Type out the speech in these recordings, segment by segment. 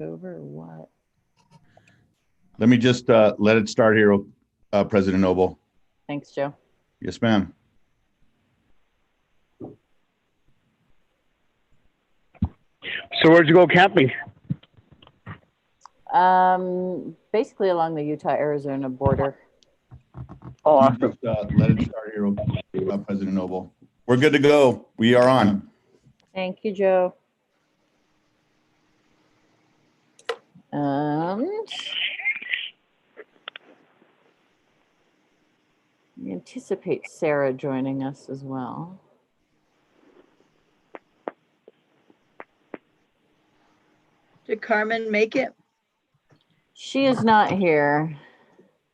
Over or what? Let me just let it start here, President Noble. Thanks, Joe. Yes, ma'am. So where'd you go camping? Basically along the Utah-Arizona border. Oh, Let me awesome. just, let it start here, President Noble. We're good to go. We are on. Thank you, Joe. We anticipate Sarah joining us as well. Did Carmen make it? She is not here.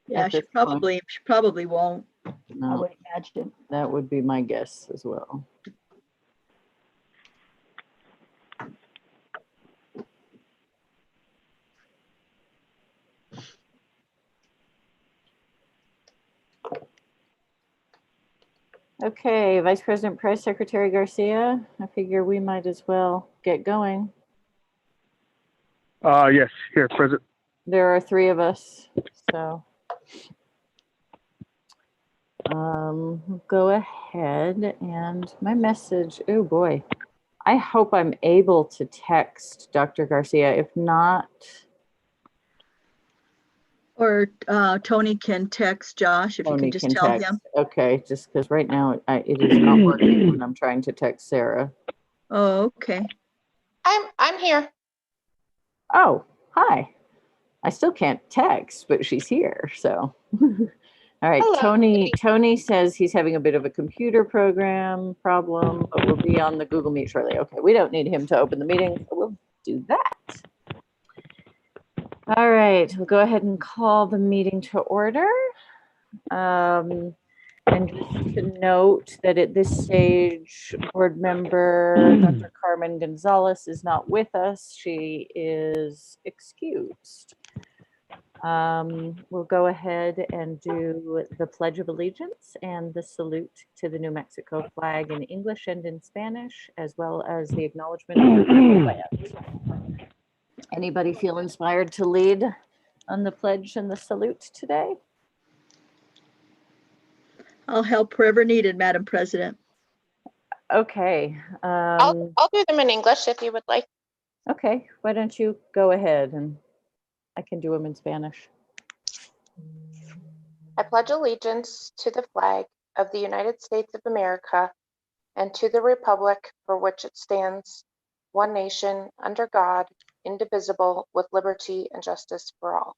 Yeah, at she this point. probably won't. I No, would imagine. that would be my guess as well. Okay, Vice President Price, Secretary Garcia, I figure we might as well get going. Yes, here, present. There are three of us, so we'll go ahead and my message, oh boy, I hope I'm able to text Dr. Garcia. If not, Or Tony can text Josh if you Tony can just can tell text. him. Okay, just because right now it is not working when I'm trying to text Sarah. Oh, okay. I'm here. Oh, hi. I still can't text, but she's here, so. All right, Hello. Tony says he's having a bit of a computer program problem, but we'll be on the Google Meet shortly. Okay, we don't need him to open the meeting, so we'll do that. All right, we'll go ahead and call the meeting to order. And just to note that at this stage, board member Dr. Carmen Gonzalez is not with us. She is excused. We'll go ahead and do the Pledge of Allegiance and the salute to the New Mexico flag in English and in Spanish, as well as the acknowledgement of the tribal land. Anybody feel inspired to lead on the pledge and the salute today? I'll help wherever needed, Madam President. Okay. I'll do them in English if you would like. Okay, why don't you go ahead and I can do them in Spanish. I pledge allegiance to the flag of the United States of America and to the republic for which it stands, one nation, under God, indivisible, with liberty and justice for all.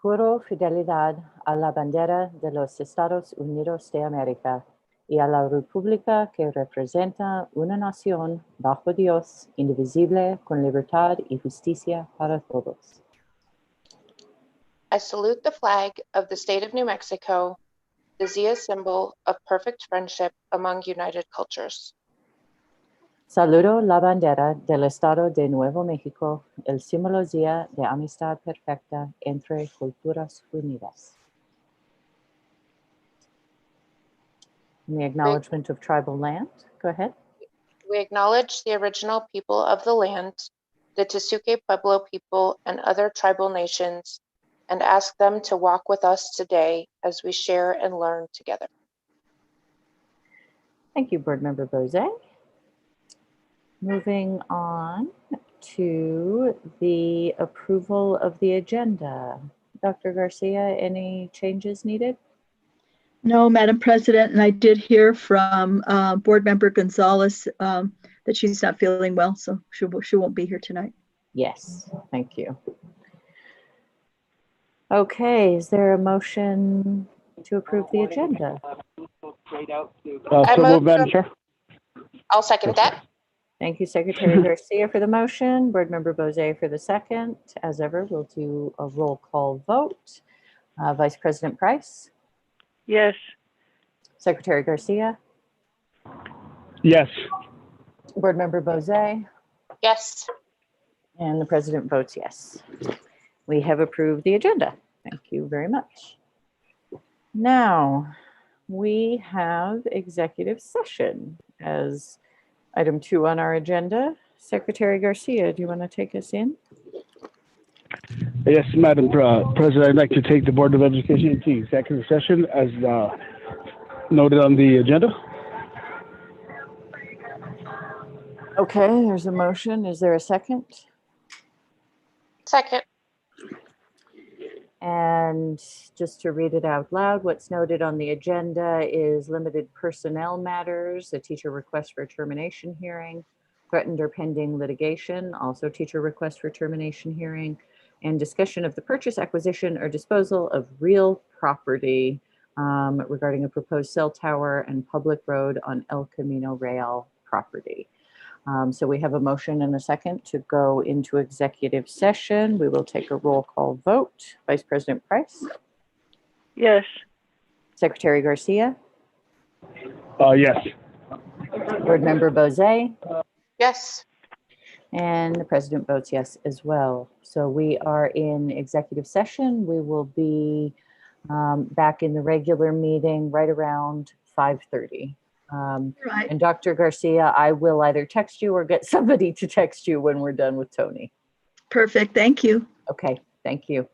Juro fidelidad a la bandera de los Estados Unidos de América y a la república que representa una nación bajo Dios, indivisible, con libertad y justicia para todos. I salute the flag of the state of New Mexico, the Zia symbol of perfect friendship among united cultures. Saludo la bandera del Estado de Nuevo México, el símbolo Zia de amistad perfecta entre culturas unidas. And the acknowledgement of tribal land. Go ahead. We acknowledge the original people of the land, the Tesuque Pueblo people and other tribal nations, and ask them to walk with us today as we share and learn together. Thank you, Board Member Bose. Moving on to the approval of the agenda. Dr. Garcia, any changes needed? No, Madam President, and I did hear from Board Member Gonzalez that she's not feeling well, so she won't be here tonight. Yes, thank you. Okay, is there a motion to approve the agenda? I So move move, Madam to- Chair. I'll second that. Thank you, Secretary Garcia for the motion, Board Member Bose for the second. As ever, we'll do a roll call vote. Vice President Price, Yes. Secretary Garcia, Yes. Board Member Bose, Yes. and the President votes yes. We have approved the agenda. Thank you very much. Now, we have executive session as item 2 on our agenda. Secretary Garcia, do you want to take us in? Yes, Madam President, I'd like to take the Board of Education into executive session as noted on the agenda. Okay, there's a motion. Is there a second? Second. And just to read it out loud, what's noted on the agenda is limited personnel matters, a teacher request for termination hearing, threatened or pending litigation, also teacher request for termination hearing, and discussion of the purchase, acquisition, or disposal of real property regarding a proposed cell tower and public road on El Camino Real property. So we have a motion and a second to go into executive session. We will take a roll call vote. Vice President Price, Yes. Secretary Garcia, Yes. Board Member Bozay, Yes. and the President votes yes as well. So we are in executive session. We will be back in the regular meeting right around 5:30. Right. And Dr. Garcia, I will either text you or get somebody to text you when we're done with Tony. Perfect. Thank you. Okay, thank you.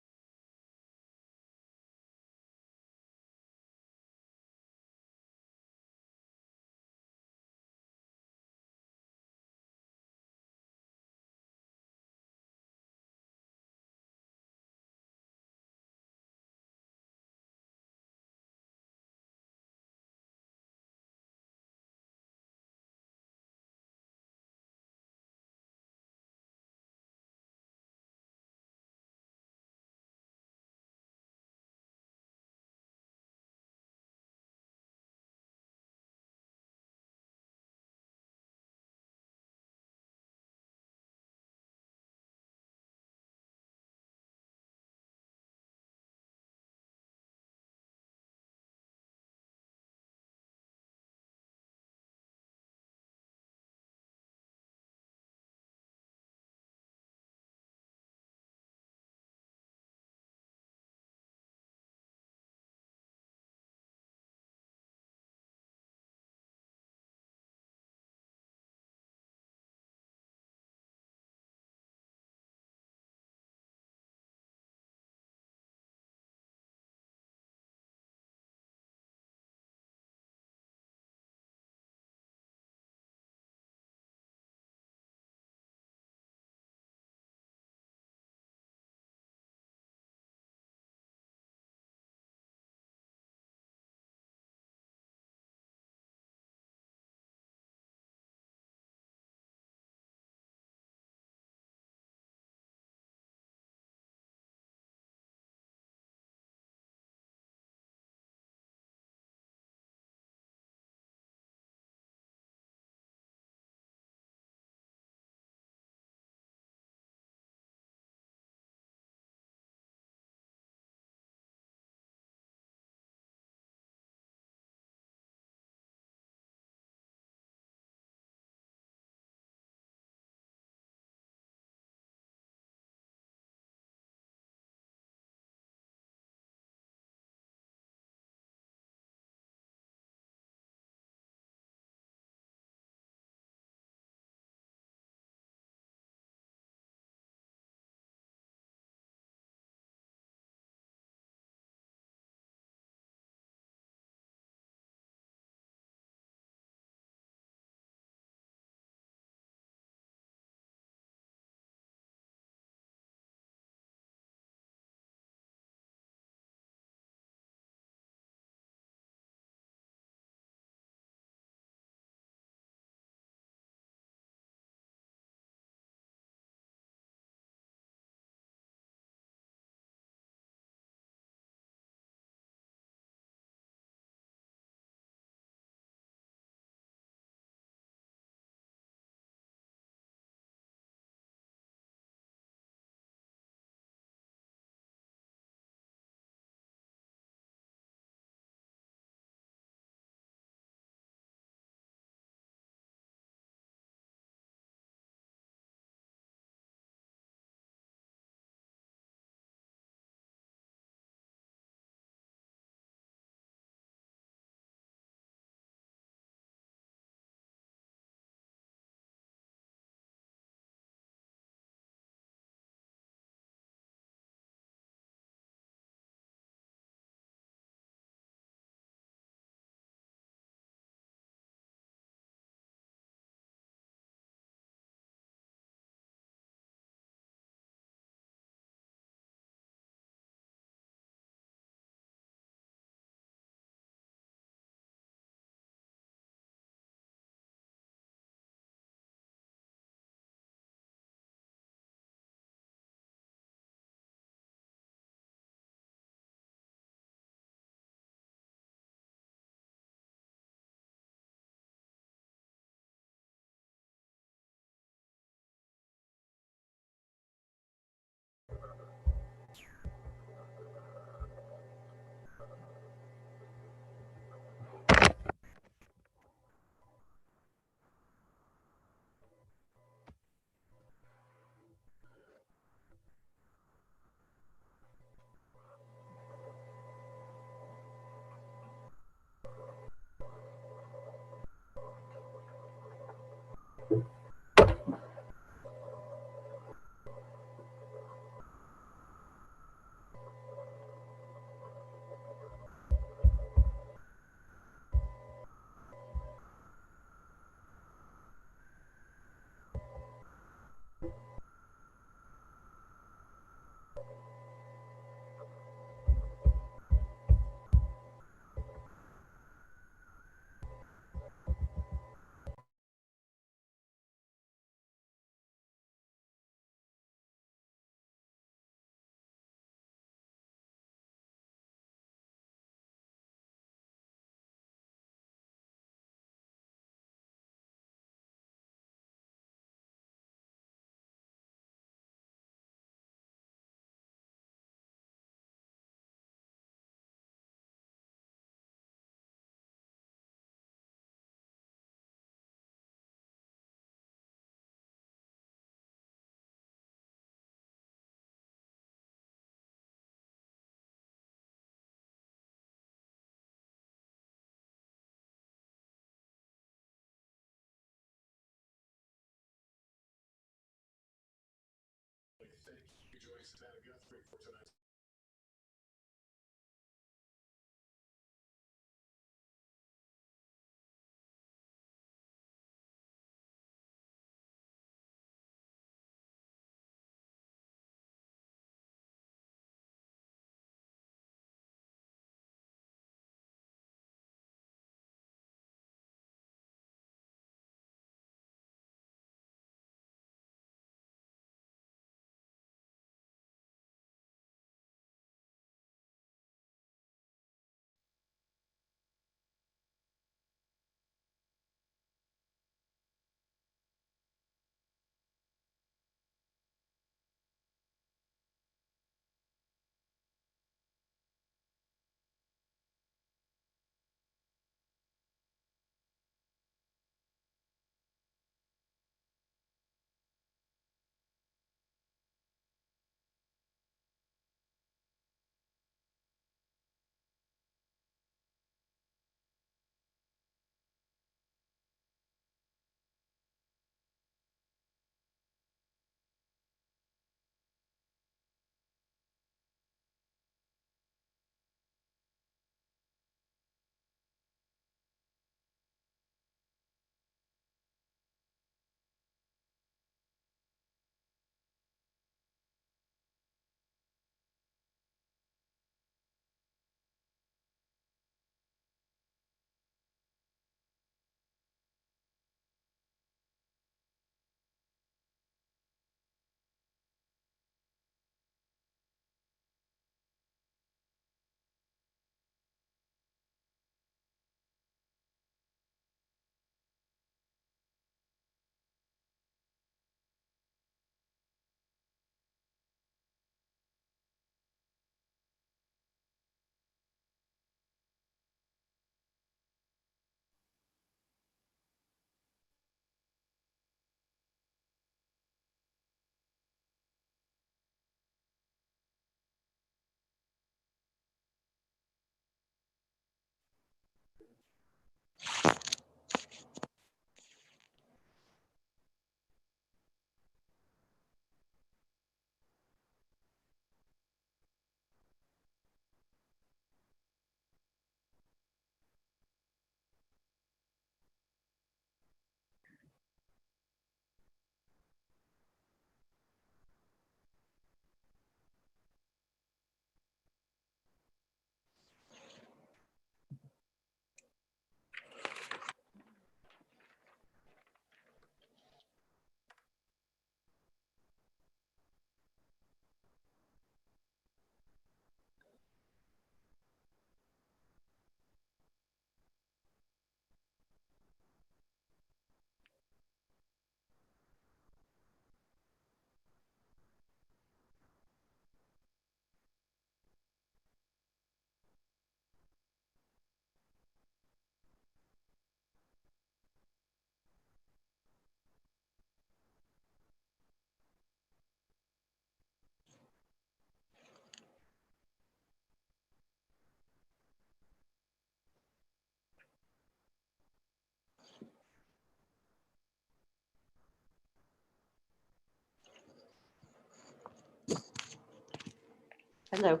Hello.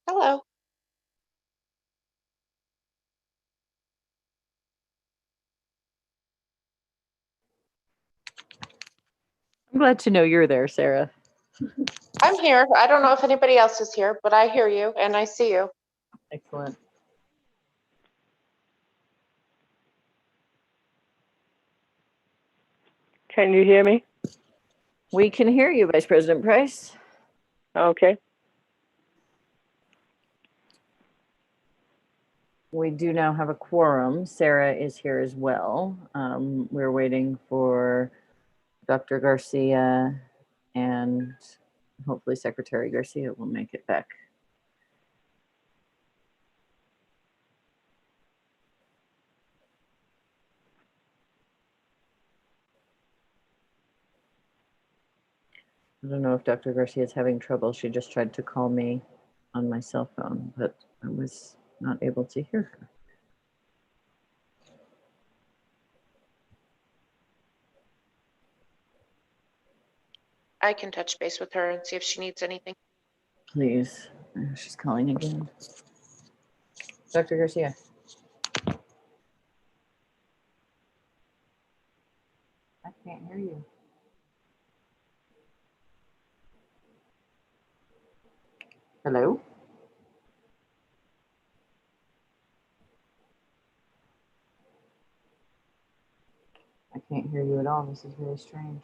Hello. I'm glad to know you're there, Sarah. I'm here. I don't know if anybody else is here, but I hear you and I see you. Excellent. Can you hear me? We can hear you, Vice President Price. Okay. We do now have a quorum. Sarah is here as well. We're waiting for Dr. Garcia and hopefully Secretary Garcia will make it back. I don't know if Dr. Garcia is having trouble. She just tried to call me on my cell phone, but I was not able to hear her. I can touch base with her and see if she needs anything. Please. She's calling again. Dr. Garcia. I can't hear you. Hello? I can't hear you at all. This is very strange.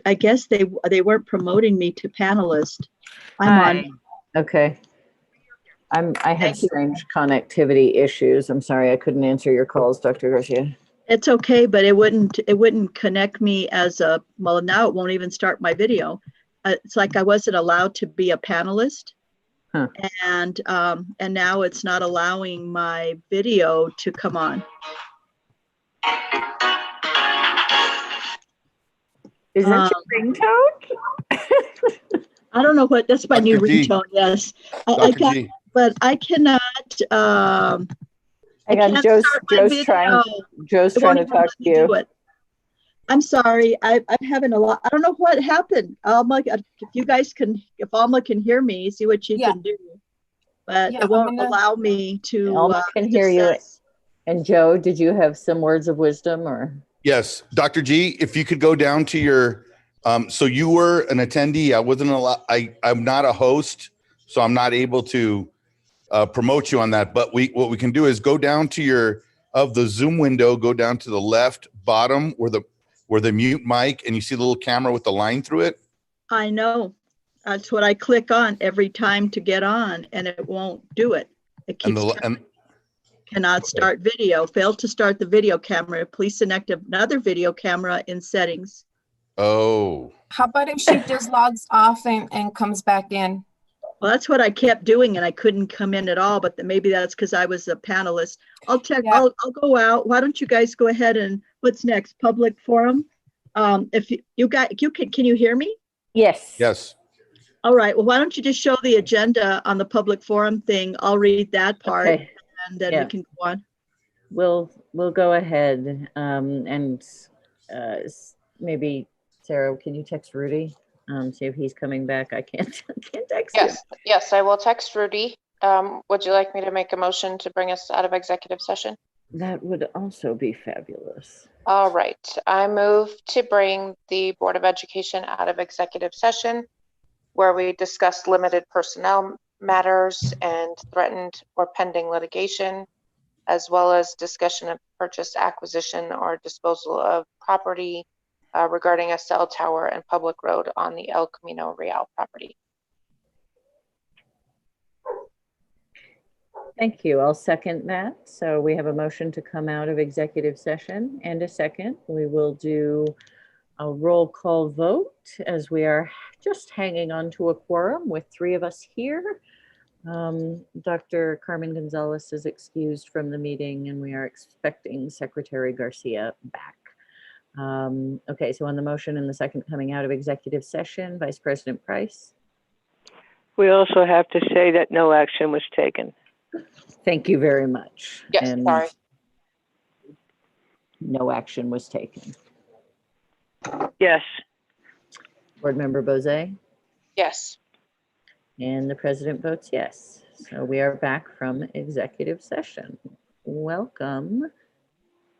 I guess they weren't promoting me to panelist. I'm on. Okay. I had strange connectivity issues. I'm sorry I couldn't answer your calls, Dr. Garcia. It's okay, but it wouldn't connect me as a, well, now it won't even start my video. It's like I wasn't allowed to be a panelist. Huh. And now it's not allowing my video to come on. Is that your ringtone? I don't know what, that's my new Dr. G. ringtone, yes. I Dr. got, G. but I cannot, Hang on, can't Joe's start my trying video. It won't to even talk let to me you. do it. I'm sorry, I'm having a lot, I don't know what happened. Alma, if you guys can, if Alma can hear me, see what she can do. But Yeah, it won't allow me to. Alma can hear you. And Joe, did you have some words of wisdom or? Yes, Dr. G, if you could go down to your, so you were an attendee. I wasn't allowed, I'm not a host, so I'm not able to promote you on that. But what we can do is go down to of the Zoom window, go down to the left bottom where the mute mic and you see the little camera with the line through it. I know. That's what I click on every time to get on, and it won't do it. It keeps cannot start video. Failed to start the video camera. Please select another video camera in settings. Oh. How about if she just logs off and comes back in? Well, that's what I kept doing, and I couldn't come in at all. But maybe that's because I was a panelist. I'll check. Yeah. I'll go out. Why don't you guys go ahead and what's next? Public forum. If can you hear me? Yes. Yes. All right. Well, why don't you just show the agenda on the public forum thing? I'll read that part, okay. And then we can go on. We'll go ahead and maybe Sarah, can you text Rudy? See if he's coming back. I can't text him. Yes, I will text Rudy. Would you like me to make a motion to bring us out of executive session? That would also be fabulous. All right. I move to bring the Board of Education out of executive session where we discussed limited personnel matters and threatened or pending litigation, as well as discussion of purchase, acquisition, or disposal of property regarding a cell tower and public road on the El Camino Real property. Thank you. I'll second that. So we have a motion to come out of executive session and a second. We will do a roll call vote as we are just hanging on to a quorum with 3 of us here. Dr. Carmen Gonzalez is excused from the meeting and we are expecting Secretary Garcia back. Okay, so on the motion and the second coming out of executive session, Vice President Price. We also have to say that no action was taken. Thank you very much. Yes, and sorry. No action was taken. Yes. Board Member Bozay? Yes. And the president votes yes. So we are back from executive session. Welcome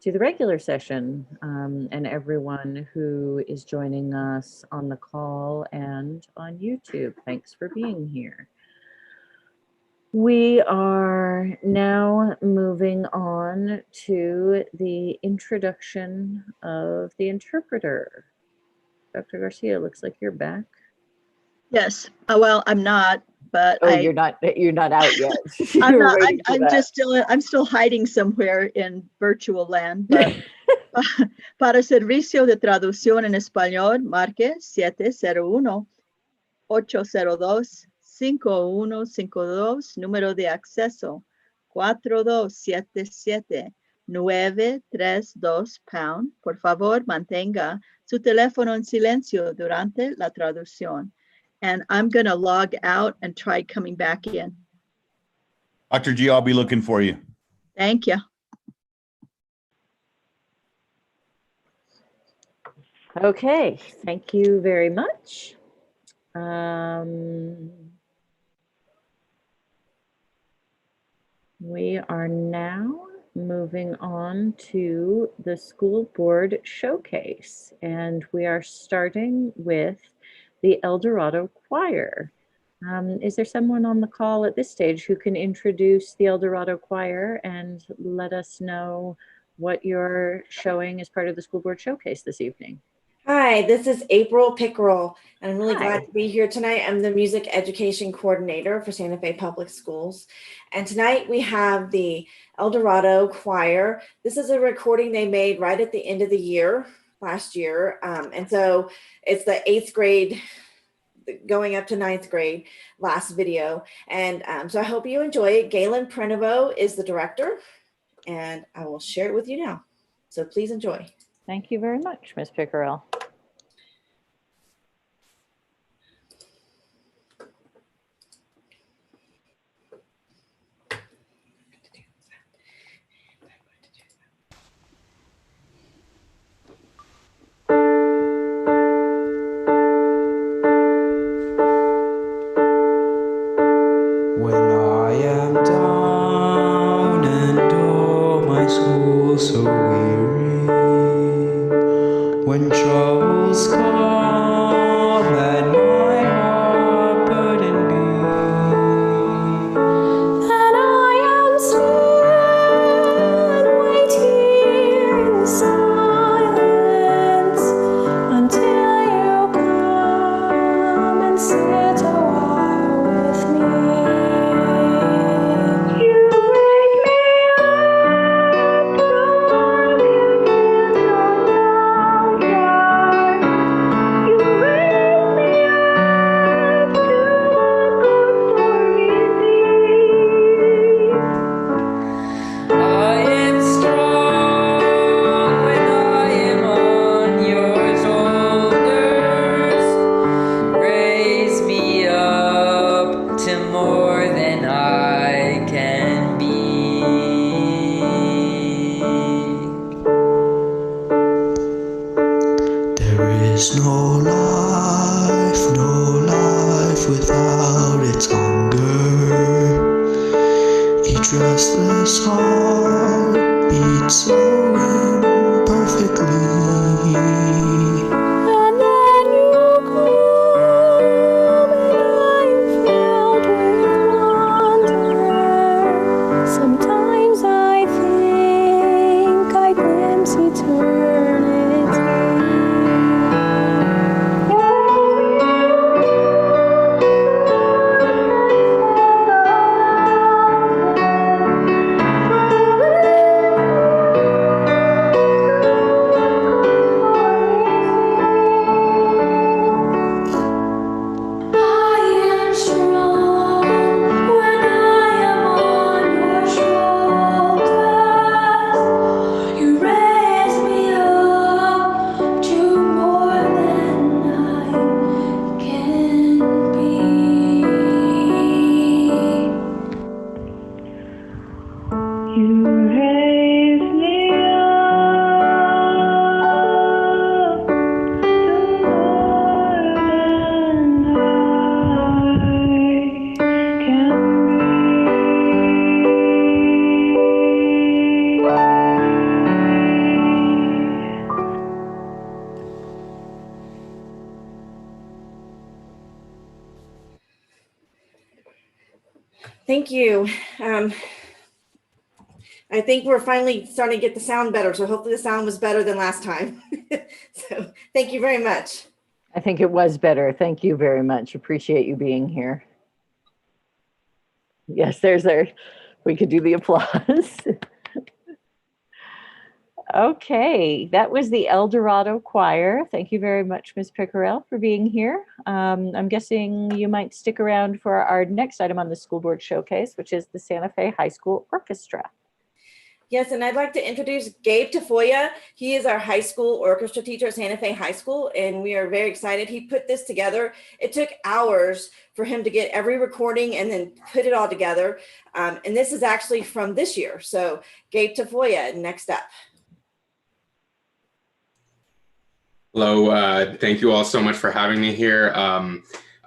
to the regular session and everyone who is joining us on the call and on YouTube. Thanks for being here. We are now moving on to the introduction of the interpreter. Dr. Garcia, looks like you're back. Yes. Well, I'm not, but you're not out yet. I'm still hiding somewhere in virtual land, but para servicio de traducción en español, marque 701-802-5152, número de acceso 4277-932 £. Por favor, mantenga su teléfono en silencio durante la traducción. And I'm going to log out and try coming back in. Dr. G, I'll be looking for you. Thank you. Okay, thank you very much. We are now moving on to the school board showcase, and we are starting with the El Dorado Choir. Is there someone on the call at this stage who can introduce the El Dorado Choir and let us know what you're showing as part of the school board showcase this evening? Hi, this is April Pickerel, and I'm really Hi. glad to be here tonight. I'm the music education coordinator for Santa Fe Public Schools. And tonight we have the El Dorado Choir. This is a recording they made right at the end of the year, last year. And so it's the 8th grade going up to 9th grade last video. And so I hope you enjoy it. Galen Prenovo is the director, and I will share it with you now. So please enjoy. Thank you very much, Ms. Pickerel. When I am down and oh my soul so weary, when troubles come and my heart burden be, and I am still and wait here in silence until you come and sit a while with me. You wake me up so I can get along. You raise me up to walk on stormy seas. I am strong when I am on your shoulders. Raise me up to more than I can be. There is no life without its hunger. Each restless heart beats so imperfectly. And then you come and I'm filled with wonder. Sometimes I think I glimpse I am strong when I am on your shoulders. You raise me up to more than I can be. You raise me up to more than I can Thank you. I think we're finally starting to get the sound better. So hopefully the sound was better than last time. So thank you very much. I think it was better. Thank you very much. Appreciate you being here. Yes, we could do the applause. Okay, that was the El Dorado Choir. Thank you very much, Ms. Pickerel, for being here. I'm guessing you might stick around for our next item on the school board showcase, which is the Santa Fe High School Orchestra. Yes, and I'd like to introduce Gabe Tafoya. He is our high school orchestra teacher at Santa Fe High School, and we are very excited. He put this together. It took hours for him to get every recording and then put it all together. And this is actually from this year. So Gabe Tafoya, next up. Hello, thank you all so much for having me here.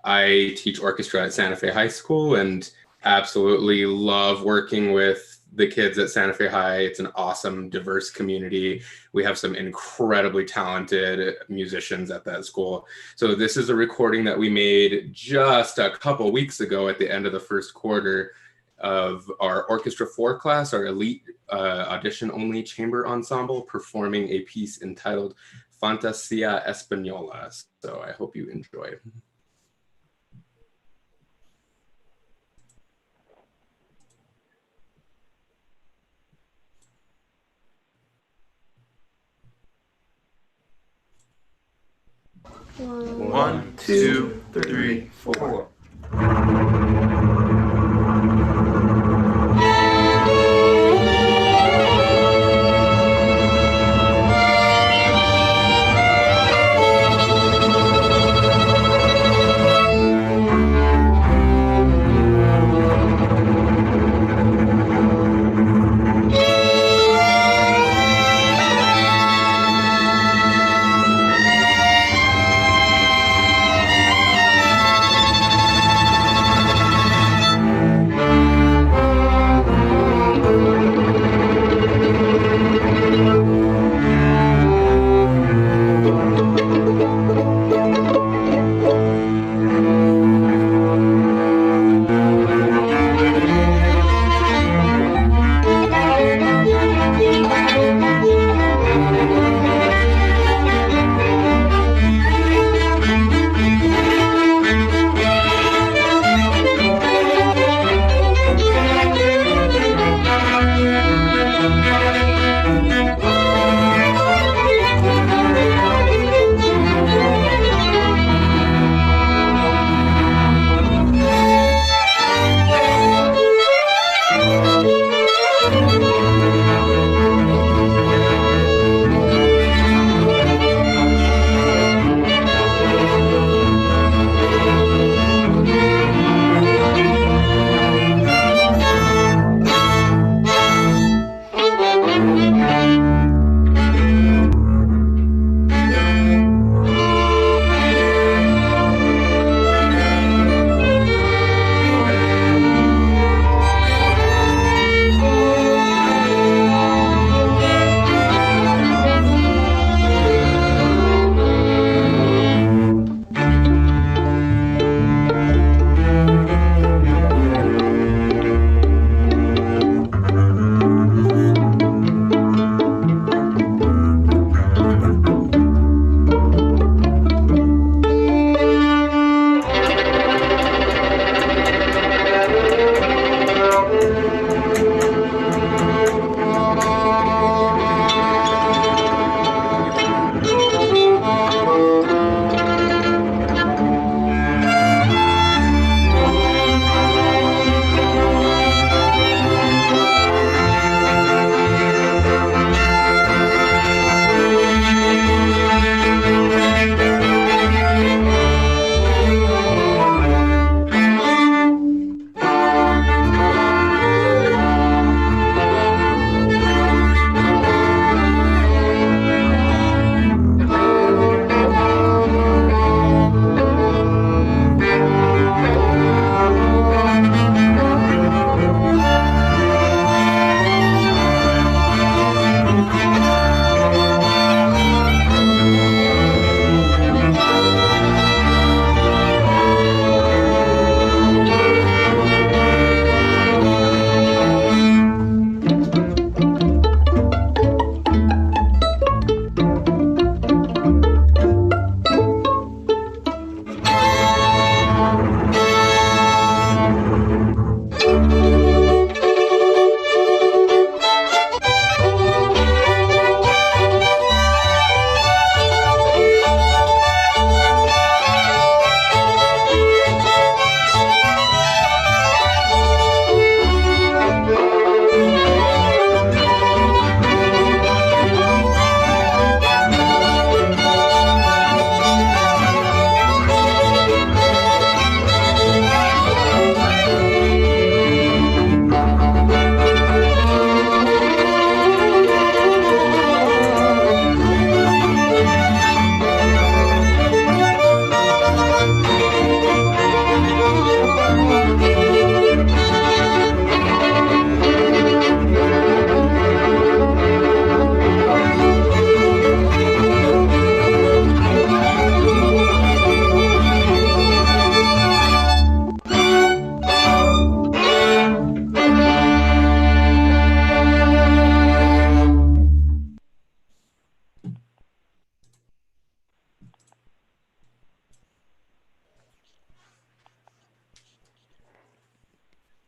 I teach orchestra at Santa Fe High School and absolutely love working with the kids at Santa Fe High. It's an awesome, diverse community. We have some incredibly talented musicians at that school. So this is a recording that we made just a couple weeks ago at the end of the first quarter of our Orchestra 4 class, our elite audition-only chamber ensemble, performing a piece entitled Fantasia Española. So I hope you enjoy. One, two, three, four.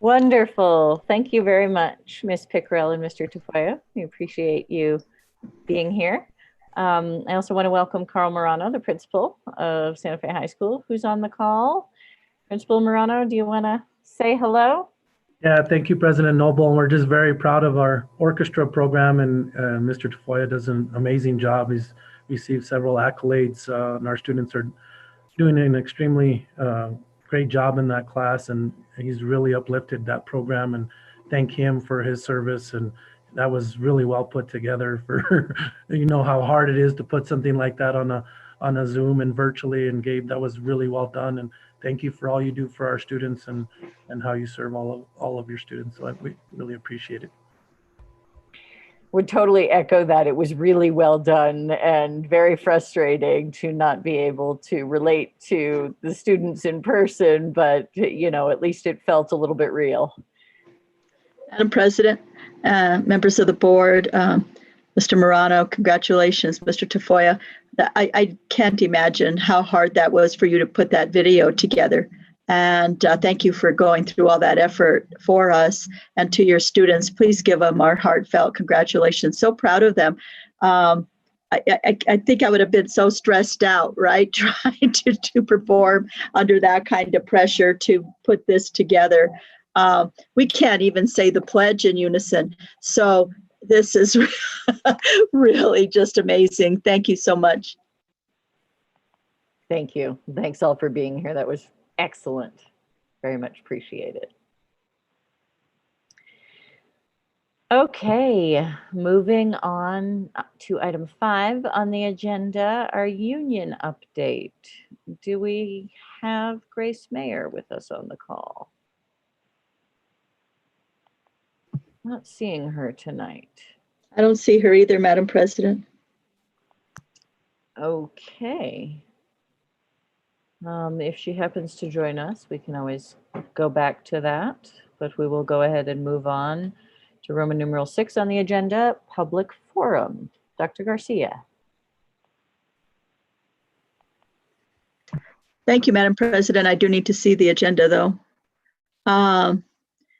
Wonderful. Thank you very much, Ms. Pickrell and Mr. Tafoya. We appreciate you being here. I also want to welcome Carl Morano, the principal of Santa Fe High School, who's on the call. Principal Morano, do you want to say hello? Yeah, thank you, President Noble. And we're just very proud of our orchestra program, and Mr. Tafoya does an amazing job. He's received several accolades, and our students are doing an extremely great job in that class, and he's really uplifted that program, and thank him for his service. And that was really well put together for, you know, how hard it is to put something like that on a Zoom and virtually. And Gabe, that was really well done. And thank you for all you do for our students and how you serve all of your students. So we really appreciate it. Would totally echo that. It was really well done and very frustrating to not be able to relate to the students in person, but you know, at least it felt a little bit real. Madam President, members of the board, Mr. Morano, congratulations. Mr. Tafoya, I can't imagine how hard that was for you to put that video together. And thank you for going through all that effort for us. And to your students, please give them our heartfelt congratulations. So proud of them. I think I would have been so stressed out, right? Trying to perform under that kind of pressure to put this together. We can't even say the pledge in unison. So this is really just amazing. Thank you so much. Thank you. Thanks all for being here. That was excellent. Very much appreciated. Okay, moving on to item 5 on the agenda, our union update. Do we have Grace Mayer with us on the call? Not seeing her tonight. I don't see her either, Madam President. Okay. If she happens to join us, we can always go back to that, but we will go ahead and move on to Roman numeral 6 on the agenda, public forum. Dr. Garcia. Thank you, Madam President. I do need to see the agenda though.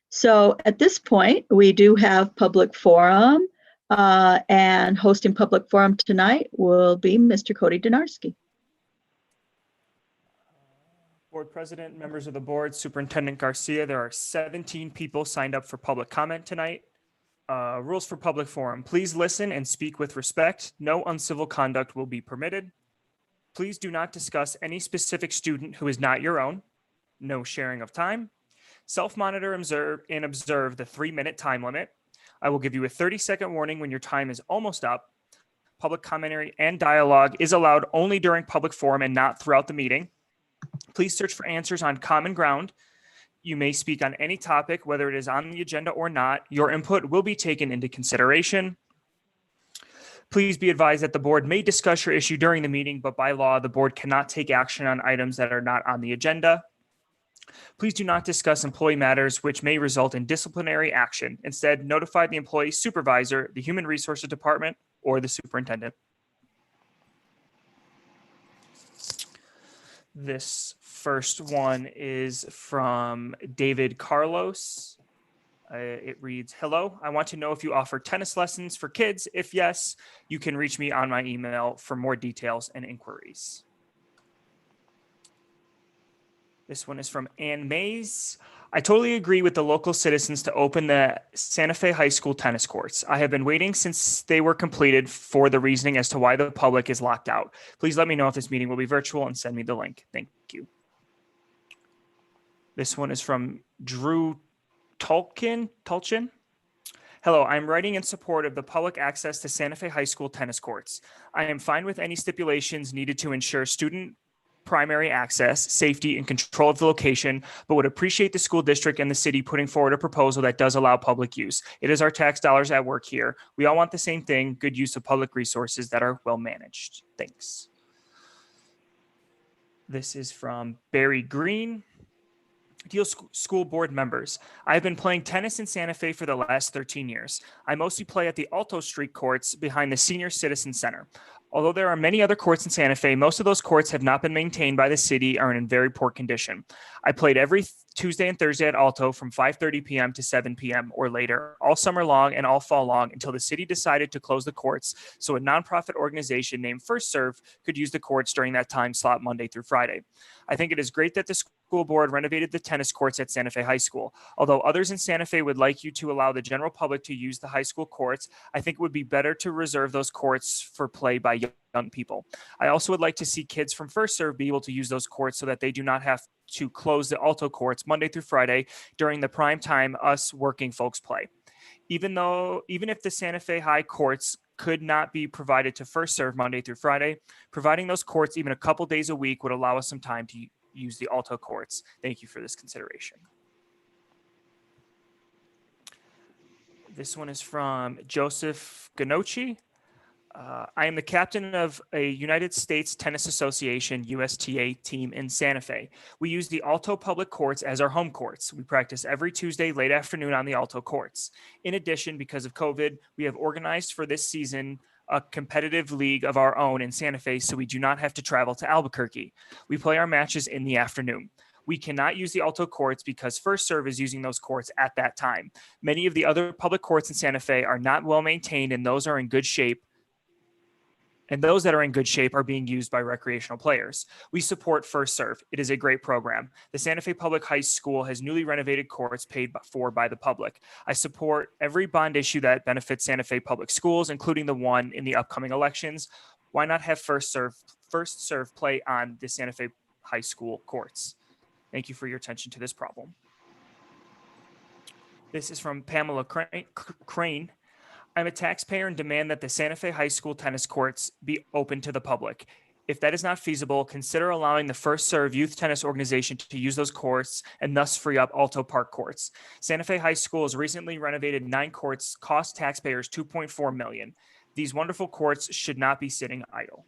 So at this point, we do have public forum and hosting public forum tonight will be Mr. Cody Donarski. Board President, members of the board, Superintendent Garcia, there are 17 people signed up for public comment tonight. Rules for public forum. Please listen and speak with respect. No uncivil conduct will be permitted. Please do not discuss any specific student who is not your own. No sharing of time. Self-monitor and observe the 3-minute time limit. I will give you a 30-second warning when your time is almost up. Public commentary and dialogue is allowed only during public forum and not throughout the meeting. Please search for answers on common ground. You may speak on any topic, whether it is on the agenda or not. Your input will be taken into consideration. Please be advised that the board may discuss your issue during the meeting, but by law, the board cannot take action on items that are not on the agenda. Please do not discuss employee matters which may result in disciplinary action. Instead, notify the employee supervisor, the Human Resources Department, or the superintendent. This first one is from David Carlos. It reads, hello, I want to know if you offer tennis lessons for kids. If yes, you can reach me on my email for more details and inquiries. This one is from Ann Mays. I totally agree with the local citizens to open the Santa Fe High School tennis courts. I have been waiting since they were completed for the reasoning as to why the public is locked out. Please let me know if this meeting will be virtual and send me the link. Thank you. This one is from Drew Tolchin. Hello, I'm writing in support of the public access to Santa Fe High School tennis courts. I am fine with any stipulations needed to ensure student primary access, safety, and control of the location, but would appreciate the school district and the city putting forward a proposal that does allow public use. It is our tax dollars at work here. We all want the same thing, good use of public resources that are well managed. Thanks. This is from Barry Green. Deal School Board members. I've been playing tennis in Santa Fe for the last 13 years. I mostly play at the Alto Street courts behind the Senior Citizen Center. Although there are many other courts in Santa Fe, most of those courts have not been maintained by the city or are in very poor condition. I played every Tuesday and Thursday at Alto from 5:30 p.m. to 7 p.m. or later, all summer long and all fall long until the city decided to close the courts so a nonprofit organization named First Serve could use the courts during that time slot Monday through Friday. I think it is great that the school board renovated the tennis courts at Santa Fe High School. Although others in Santa Fe would like you to allow the general public to use the high school courts, I think it would be better to reserve those courts for play by young people. I also would like to see kids from First Serve be able to use those courts so that they do not have to close the Alto courts Monday through Friday during the prime time us working folks play. Even if the Santa Fe High courts could not be provided to First Serve Monday through Friday, providing those courts even a couple days a week would allow us some time to use the Alto courts. Thank you for this consideration. This one is from Joseph Ganochi. I am the captain of a United States Tennis Association USTA team in Santa Fe. We use the Alto public courts as our home courts. We practice every Tuesday late afternoon on the Alto courts. In addition, because of COVID, we have organized for this season a competitive league of our own in Santa Fe, so we do not have to travel to Albuquerque. We play our matches in the afternoon. We cannot use the Alto courts because First Serve is using those courts at that time. Many of the other public courts in Santa Fe are not well maintained, and those are in good shape. And those that are in good shape are being used by recreational players. We support First Serve. It is a great program. The Santa Fe Public High School has newly renovated courts paid for by the public. I support every bond issue that benefits Santa Fe Public Schools, including the one in the upcoming elections. Why not have First Serve play on the Santa Fe High School courts? Thank you for your attention to this problem. This is from Pamela Crane. I'm a taxpayer and demand that the Santa Fe High School tennis courts be open to the public. If that is not feasible, consider allowing the First Serve Youth Tennis Organization to use those courts and thus free up Alto Park courts. Santa Fe High School has recently renovated 9 courts, cost taxpayers $2.4 million. These wonderful courts should not be sitting idle.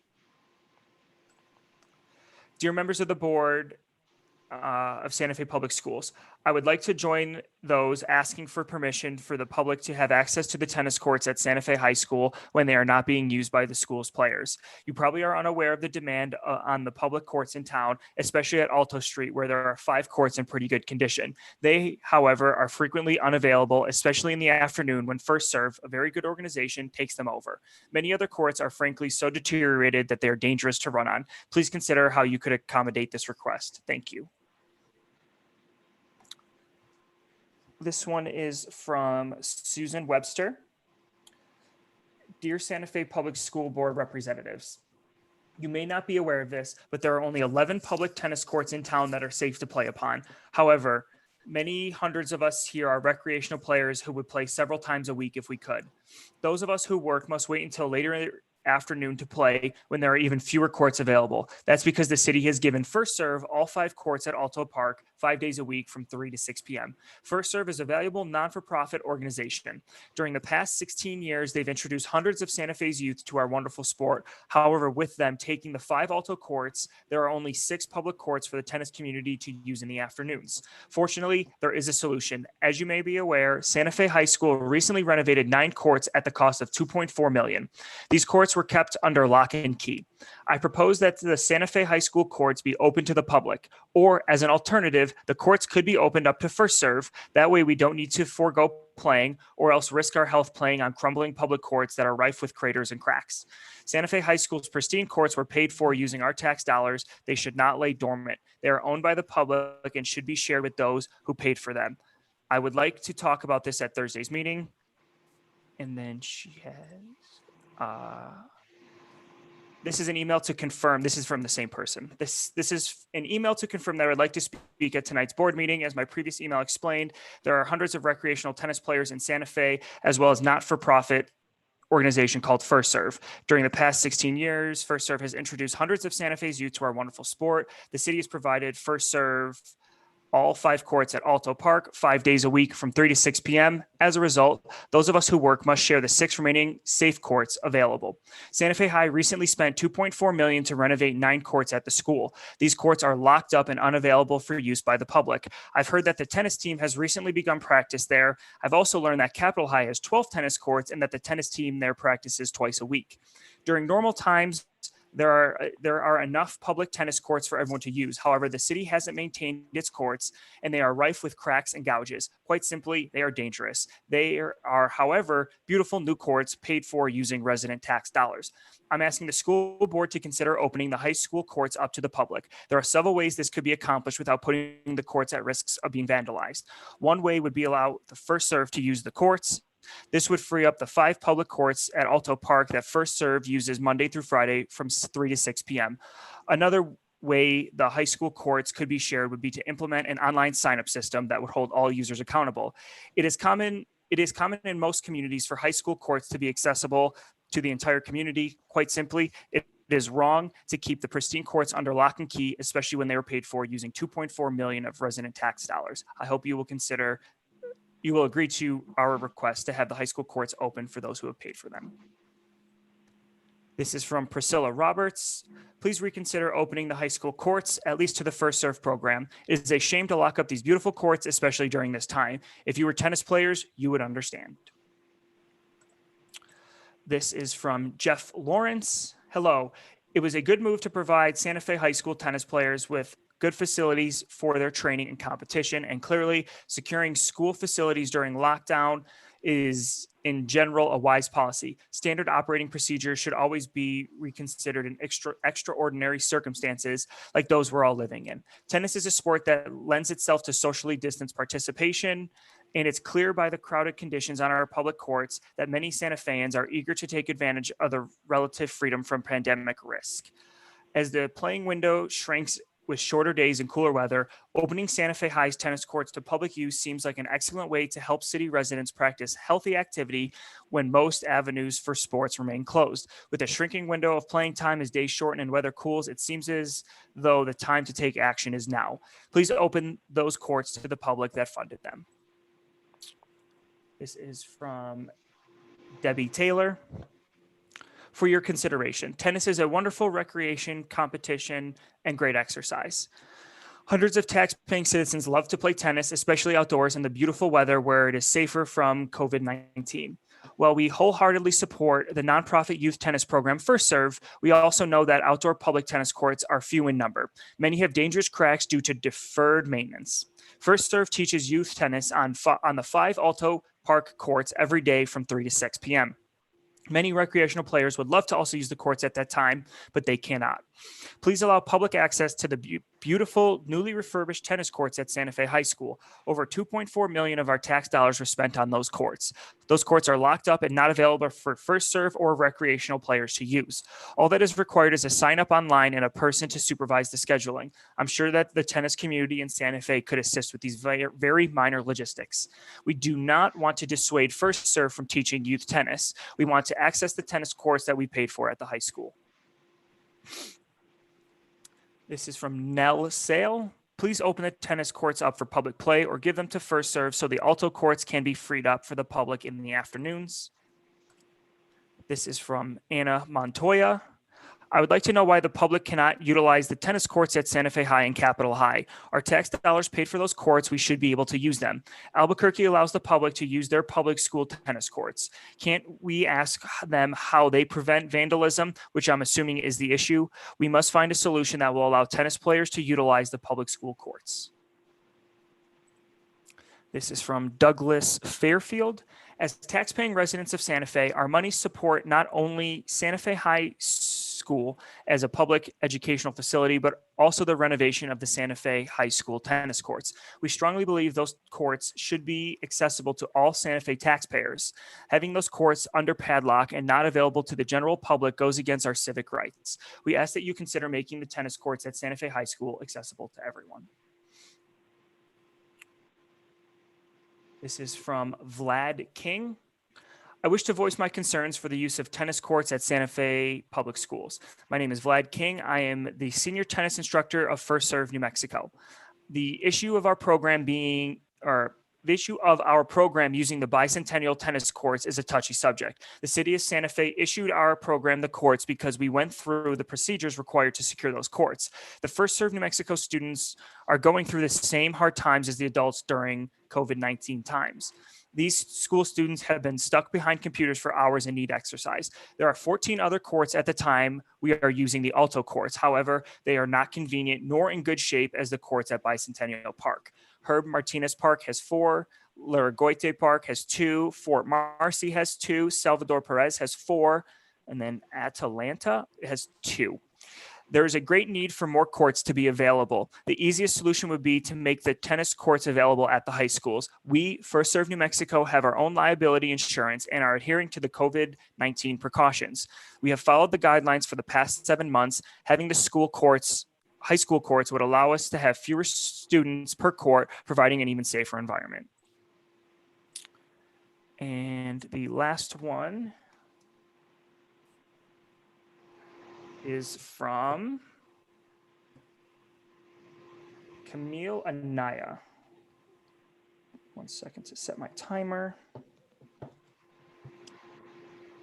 Dear members of the board of Santa Fe Public Schools, I would like to join those asking for permission for the public to have access to the tennis courts at Santa Fe High School when they are not being used by the school's players. You probably are unaware of the demand on the public courts in town, especially at Alto Street, where there are 5 courts in pretty good condition. They, however, are frequently unavailable, especially in the afternoon when First Serve, a very good organization, takes them over. Many other courts are frankly so deteriorated that they are dangerous to run on. Please consider how you could accommodate this request. Thank you. This one is from Susan Webster. Dear Santa Fe Public School Board representatives, you may not be aware of this, but there are only 11 public tennis courts in town that are safe to play upon. However, many hundreds of us here are recreational players who would play several times a week if we could. Those of us who work must wait until later afternoon to play when there are even fewer courts available. That's because the city has given First Serve all 5 courts at Alto Park 5 days a week from 3 to 6 p.m. First Serve is a valuable non-for-profit organization. During the past 16 years, they've introduced hundreds of Santa Fe's youth to our wonderful sport. However, with them taking the 5 Alto courts, there are only 6 public courts for the tennis community to use in the afternoons. Fortunately, there is a solution. As you may be aware, Santa Fe High School recently renovated 9 courts at the cost of $2.4 million. These courts were kept under lock and key. I propose that the Santa Fe High School courts be open to the public, or as an alternative, the courts could be opened up to First Serve. That way we don't need to forego playing or else risk our health playing on crumbling public courts that are rife with craters and cracks. Santa Fe High School's pristine courts were paid for using our tax dollars. They should not lay dormant. They are owned by the public and should be shared with those who paid for them. I would like to talk about this at Thursday's meeting. And then she has... This is an email to confirm. This is from the same person. This is an email to confirm that I would like to speak at tonight's board meeting. As my previous email explained, there are hundreds of recreational tennis players in Santa Fe, as well as not-for-profit organization called First Serve. During the past 16 years, First Serve has introduced hundreds of Santa Fe's youth to our wonderful sport. The city has provided First Serve all 5 courts at Alto Park 5 days a week from 3 to 6 p.m. As a result, those of us who work must share the 6 remaining safe courts available. Santa Fe High recently spent $2.4 million to renovate 9 courts at the school. These courts are locked up and unavailable for use by the public. I've heard that the tennis team has recently begun practice there. I've also learned that Capitol High has 12 tennis courts and that the tennis team there practices twice a week. During normal times, there are enough public tennis courts for everyone to use. However, the city hasn't maintained its courts and they are rife with cracks and gouges. Quite simply, they are dangerous. They are, however, beautiful new courts paid for using resident tax dollars. I'm asking the school board to consider opening the high school courts up to the public. There are several ways this could be accomplished without putting the courts at risks of being vandalized. One way would be allow the first serve to use the courts. This would free up the 5 public courts at Alto Park that First Serve uses Monday through Friday from 3 to 6 p.m. Another way the high school courts could be shared would be to implement an online sign-up system that would hold all users accountable. It is common in most communities for high school courts to be accessible to the entire community. Quite simply, it is wrong to keep the pristine courts under lock and key, especially when they were paid for using $2.4 million of resident tax dollars. I hope you will agree to our request to have the high school courts open for those who have paid for them. This is from Priscilla Roberts. Please reconsider opening the high school courts, at least to the First Serve program. It is a shame to lock up these beautiful courts, especially during this time. If you were tennis players, you would understand. This is from Jeff Lawrence. Hello. It was a good move to provide Santa Fe High School tennis players with good facilities for their training and competition. And clearly, securing school facilities during lockdown is, in general, a wise policy. Standard operating procedures should always be reconsidered in extraordinary circumstances like those we're all living in. Tennis is a sport that lends itself to socially distanced participation, and it's clear by the crowded conditions on our public courts that many Santa Feans are eager to take advantage of the relative freedom from pandemic risk. As the playing window shrinks with shorter days and cooler weather, opening Santa Fe High's tennis courts to public use seems like an excellent way to help city residents practice healthy activity when most avenues for sports remain closed. With a shrinking window of playing time as days shorten and weather cools, it seems as though the time to take action is now. Please open those courts to the public that funded them. This is from Debbie Taylor. For your consideration, tennis is a wonderful recreation, competition, and great exercise. Hundreds of tax-paying citizens love to play tennis, especially outdoors in the beautiful weather where it is safer from COVID-19. While we wholeheartedly support the nonprofit youth tennis program First Serve, we also know that outdoor public tennis courts are few in number. Many have dangerous cracks due to deferred maintenance. First Serve teaches youth tennis on the 5 Alto Park courts every day from 3 to 6 p.m. Many recreational players would love to also use the courts at that time, but they cannot. Please allow public access to the beautiful, newly refurbished tennis courts at Santa Fe High School. Over $2.4 million of our tax dollars were spent on those courts. Those courts are locked up and not available for First Serve or recreational players to use. All that is required is a sign up online and a person to supervise the scheduling. I'm sure that the tennis community in Santa Fe could assist with these very minor logistics. We do not want to dissuade First Serve from teaching youth tennis. We want to access the tennis courts that we paid for at the high school. This is from Nell Sale. Please open the tennis courts up for public play or give them to First Serve so the Alto courts can be freed up for the public in the afternoons. This is from Anna Montoya. I would like to know why the public cannot utilize the tennis courts at Santa Fe High and Capitol High. Our tax dollars paid for those courts, we should be able to use them. Albuquerque allows the public to use their public school tennis courts. Can't we ask them how they prevent vandalism, which I'm assuming is the issue? We must find a solution that will allow tennis players to utilize the public school courts. This is from Douglas Fairfield. As taxpaying residents of Santa Fe, our money support not only Santa Fe High School as a public educational facility, but also the renovation of the Santa Fe High School tennis courts. We strongly believe those courts should be accessible to all Santa Fe taxpayers. Having those courts under padlock and not available to the general public goes against our civic rights. We ask that you consider making the tennis courts at Santa Fe High School accessible to everyone. This is from Vlad King. I wish to voice my concerns for the use of tennis courts at Santa Fe Public Schools. My name is Vlad King. I am the senior tennis instructor of First Serve New Mexico. The issue of our program being, or the issue of our program using the bicentennial tennis courts is a touchy subject. The city of Santa Fe issued our program the courts because we went through the procedures required to secure those courts. The First Serve New Mexico students are going through the same hard times as the adults during COVID-19 times. These school students have been stuck behind computers for hours and need exercise. There are 14 other courts at the time we are using the Alto courts. However, they are not convenient nor in good shape as the courts at Bicentennial Park. Herb Martinez Park has 4, Laragoite Park has 2, Fort Marcy has 2, Salvador Perez has 4, and then Atalanta has 2. There is a great need for more courts to be available. The easiest solution would be to make the tennis courts available at the high schools. We, First Serve New Mexico, have our own liability insurance and are adhering to the COVID-19 precautions. We have followed the guidelines for the past 7 months. Having the school courts, high school courts, would allow us to have fewer students per court, providing an even safer environment. And the last one is from Camille Anaya. 1 second to set my timer.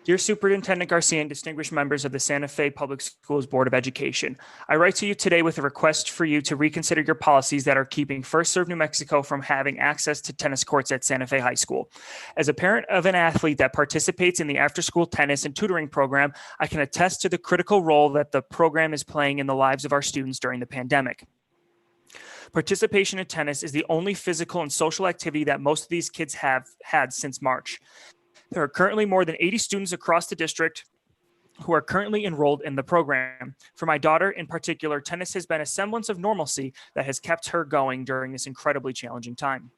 Dear Superintendent Garcia and distinguished members of the Santa Fe Public Schools Board of Education, I write to you today with a request for you to reconsider your policies that are keeping First Serve New Mexico from having access to tennis courts at Santa Fe High School. As a parent of an athlete that participates in the after-school tennis and tutoring program, I can attest to the critical role that the program is playing in the lives of our students during the pandemic. Participation in tennis is the only physical and social activity that most of these kids have had since March. There are currently more than 80 students across the district who are currently enrolled in the program. For my daughter in particular, tennis has been a semblance of normalcy that has kept her going during this incredibly challenging time.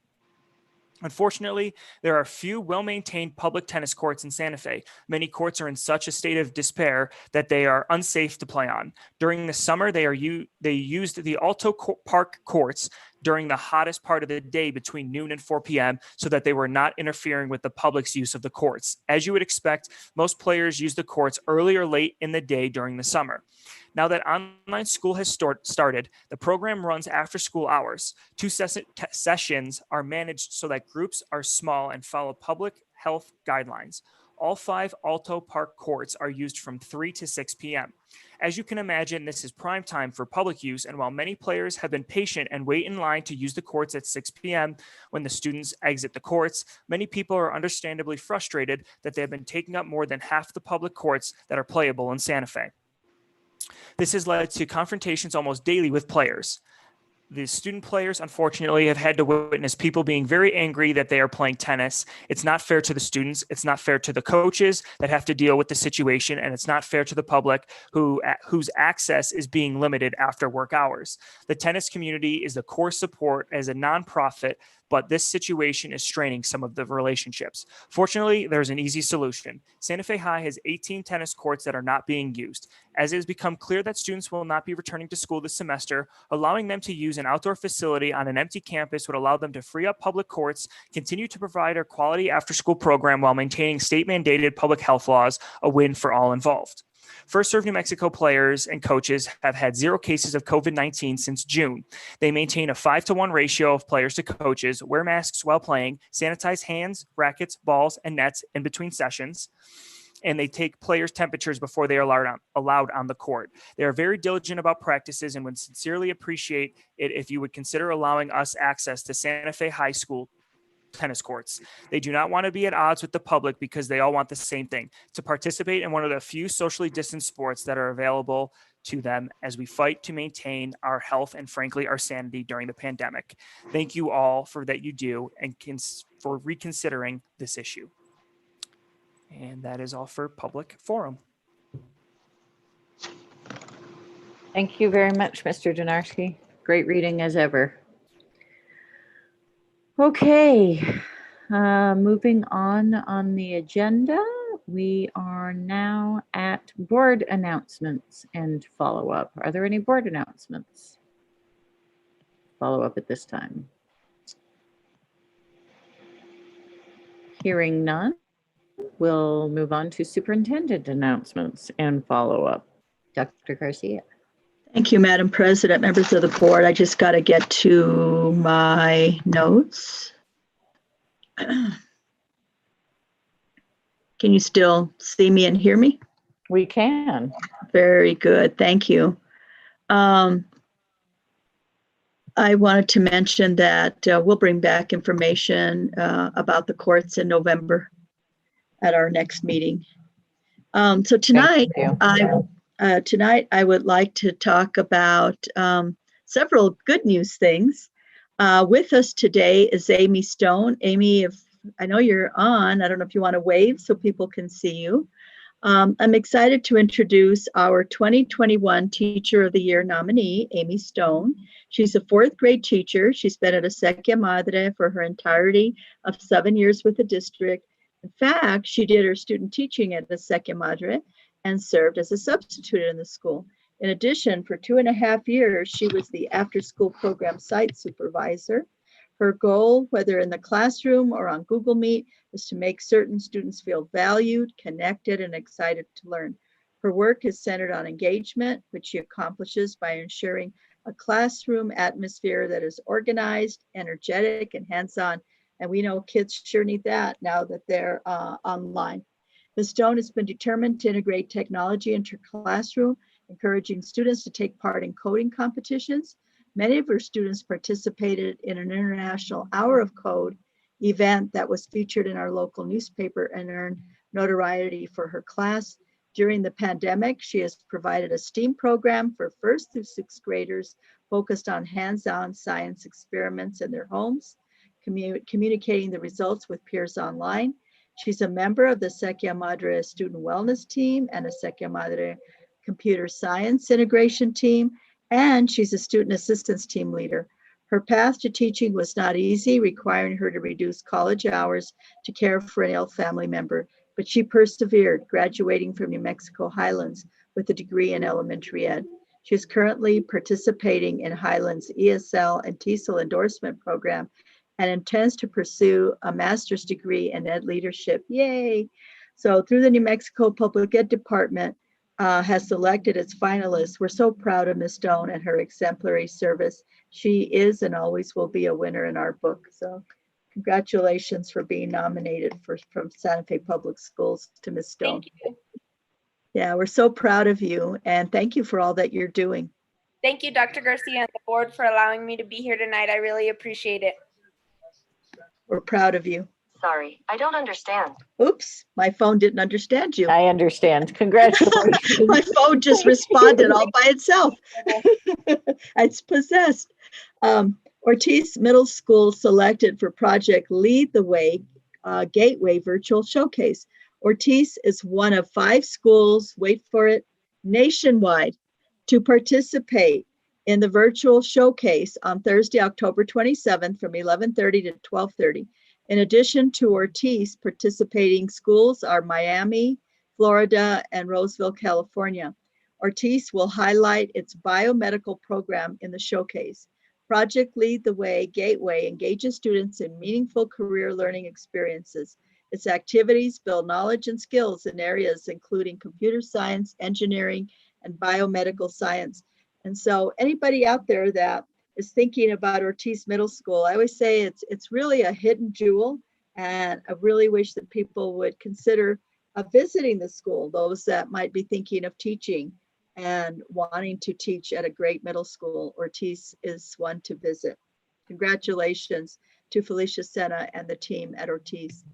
Unfortunately, there are few well-maintained public tennis courts in Santa Fe. Many courts are in such a state of despair that they are unsafe to play on. During the summer, they used the Alto Park courts during the hottest part of the day between noon and 4 p.m. so that they were not interfering with the public's use of the courts. As you would expect, most players use the courts early or late in the day during the summer. Now that online school has started, the program runs after school hours. 2 sessions are managed so that groups are small and follow public health guidelines. All 5 Alto Park courts are used from 3 to 6 p.m. As you can imagine, this is prime time for public use, and while many players have been patient and wait in line to use the courts at 6 p.m. when the students exit the courts, many people are understandably frustrated that they have been taking up more than half the public courts that are playable in Santa Fe. This has led to confrontations almost daily with players. The student players, unfortunately, have had to witness people being very angry that they are playing tennis. It's not fair to the students. It's not fair to the coaches that have to deal with the situation. And it's not fair to the public whose access is being limited after work hours. The tennis community is the core support as a nonprofit, but this situation is straining some of the relationships. Fortunately, there's an easy solution. Santa Fe High has 18 tennis courts that are not being used. As it has become clear that students will not be returning to school this semester, allowing them to use an outdoor facility on an empty campus would allow them to free up public courts, continue to provide a quality after-school program while maintaining state-mandated public health laws, a win for all involved. First Serve New Mexico players and coaches have had 0 cases of COVID-19 since June. They maintain a 5-to-1 ratio of players to coaches, wear masks while playing, sanitize hands, rackets, balls, and nets in between sessions, and they take players' temperatures before they are allowed on the court. They are very diligent about practices and would sincerely appreciate it if you would consider allowing us access to Santa Fe High School tennis courts. They do not want to be at odds with the public because they all want the same thing, to participate in one of the few socially distanced sports that are available to them as we fight to maintain our health and frankly our sanity during the pandemic. Thank you all for that you do and for reconsidering this issue. And that is all for public forum. Thank you very much, Mr. Donarski. Great reading as ever. Okay, moving on the agenda, we are now at board announcements and follow-up. Are there any board announcements? Follow-up at this time. Hearing none, we'll move on to superintendent announcements and follow-up. Dr. Garcia. Thank you, Madam President, members of the board. I just got to get to my notes. Can you still see me and hear me? We can. Very good. Thank you. I wanted to mention that we'll bring back information about the courts in November at our next meeting. So tonight, I would like to talk about several good news things. With us today is Amy Stone. Amy, if I know you're on, I don't know if you want to wave so people can see you. I'm excited to introduce our 2021 Teacher of the Year nominee, Amy Stone. She's a 4th grade teacher. She's been at Acequia Madre for her entirety of 7 years with the district. In fact, she did her student teaching at Acequia Madre and served as a substitute in the school. In addition, for 2.5 years, she was the after-school program site supervisor. Her goal, whether in the classroom or on Google Meet, is to make certain students feel valued, connected, and excited to learn. Her work is centered on engagement, which she accomplishes by ensuring a classroom atmosphere that is organized, energetic, and hands-on. And we know kids sure need that now that they're online. Ms. Stone has been determined to integrate technology into her classroom, encouraging students to take part in coding competitions. Many of her students participated in an International Hour of Code event that was featured in our local newspaper and earned notoriety for her class. During the pandemic, she has provided a STEAM program for 1st through 6th graders focused on hands-on science experiments in their homes, communicating the results with peers online. She's a member of the Acequia Madre Student Wellness Team and Acequia Madre Computer Science Integration Team, and she's a student assistance team leader. Her path to teaching was not easy, requiring her to reduce college hours to care for an ill family member, but she persevered, graduating from New Mexico Highlands with a degree in elementary ed. She is currently participating in Highlands ESL and TESOL endorsement program and intends to pursue a master's degree in ed leadership. Yay! So through the New Mexico Public Ed Department, has selected its finalists. We're so proud of Ms. Stone and her exemplary service. She is and always will be a winner in our book. So congratulations for being nominated from Santa Fe Public Schools to Ms. Stone. Thank you. Yeah, we're so proud of you and thank you for all that you're doing. Thank you, Dr. Garcia and the board for allowing me to be here tonight. I really appreciate it. We're proud of you. Sorry, I don't understand. Oops, my phone didn't understand you. I understand. Congratulations. My phone just responded all by itself. It's possessed. Ortiz Middle School selected for Project Lead the Way Gateway Virtual Showcase. Ortiz is one of 5 schools, wait for it, nationwide to participate in the virtual showcase on Thursday, October 27th from 11:30 to 12:30. In addition to Ortiz, participating schools are Miami, Florida, and Roseville, California. Ortiz will highlight its biomedical program in the showcase. Project Lead the Way Gateway engages students in meaningful career learning experiences. Its activities build knowledge and skills in areas including computer science, engineering, and biomedical science. And so anybody out there that is thinking about Ortiz Middle School, I always say it's really a hidden jewel, and I really wish that people would consider visiting the school, those that might be thinking of teaching and wanting to teach at a great middle school. Ortiz is one to visit. Congratulations to Felicia Sena and the team at Ortiz.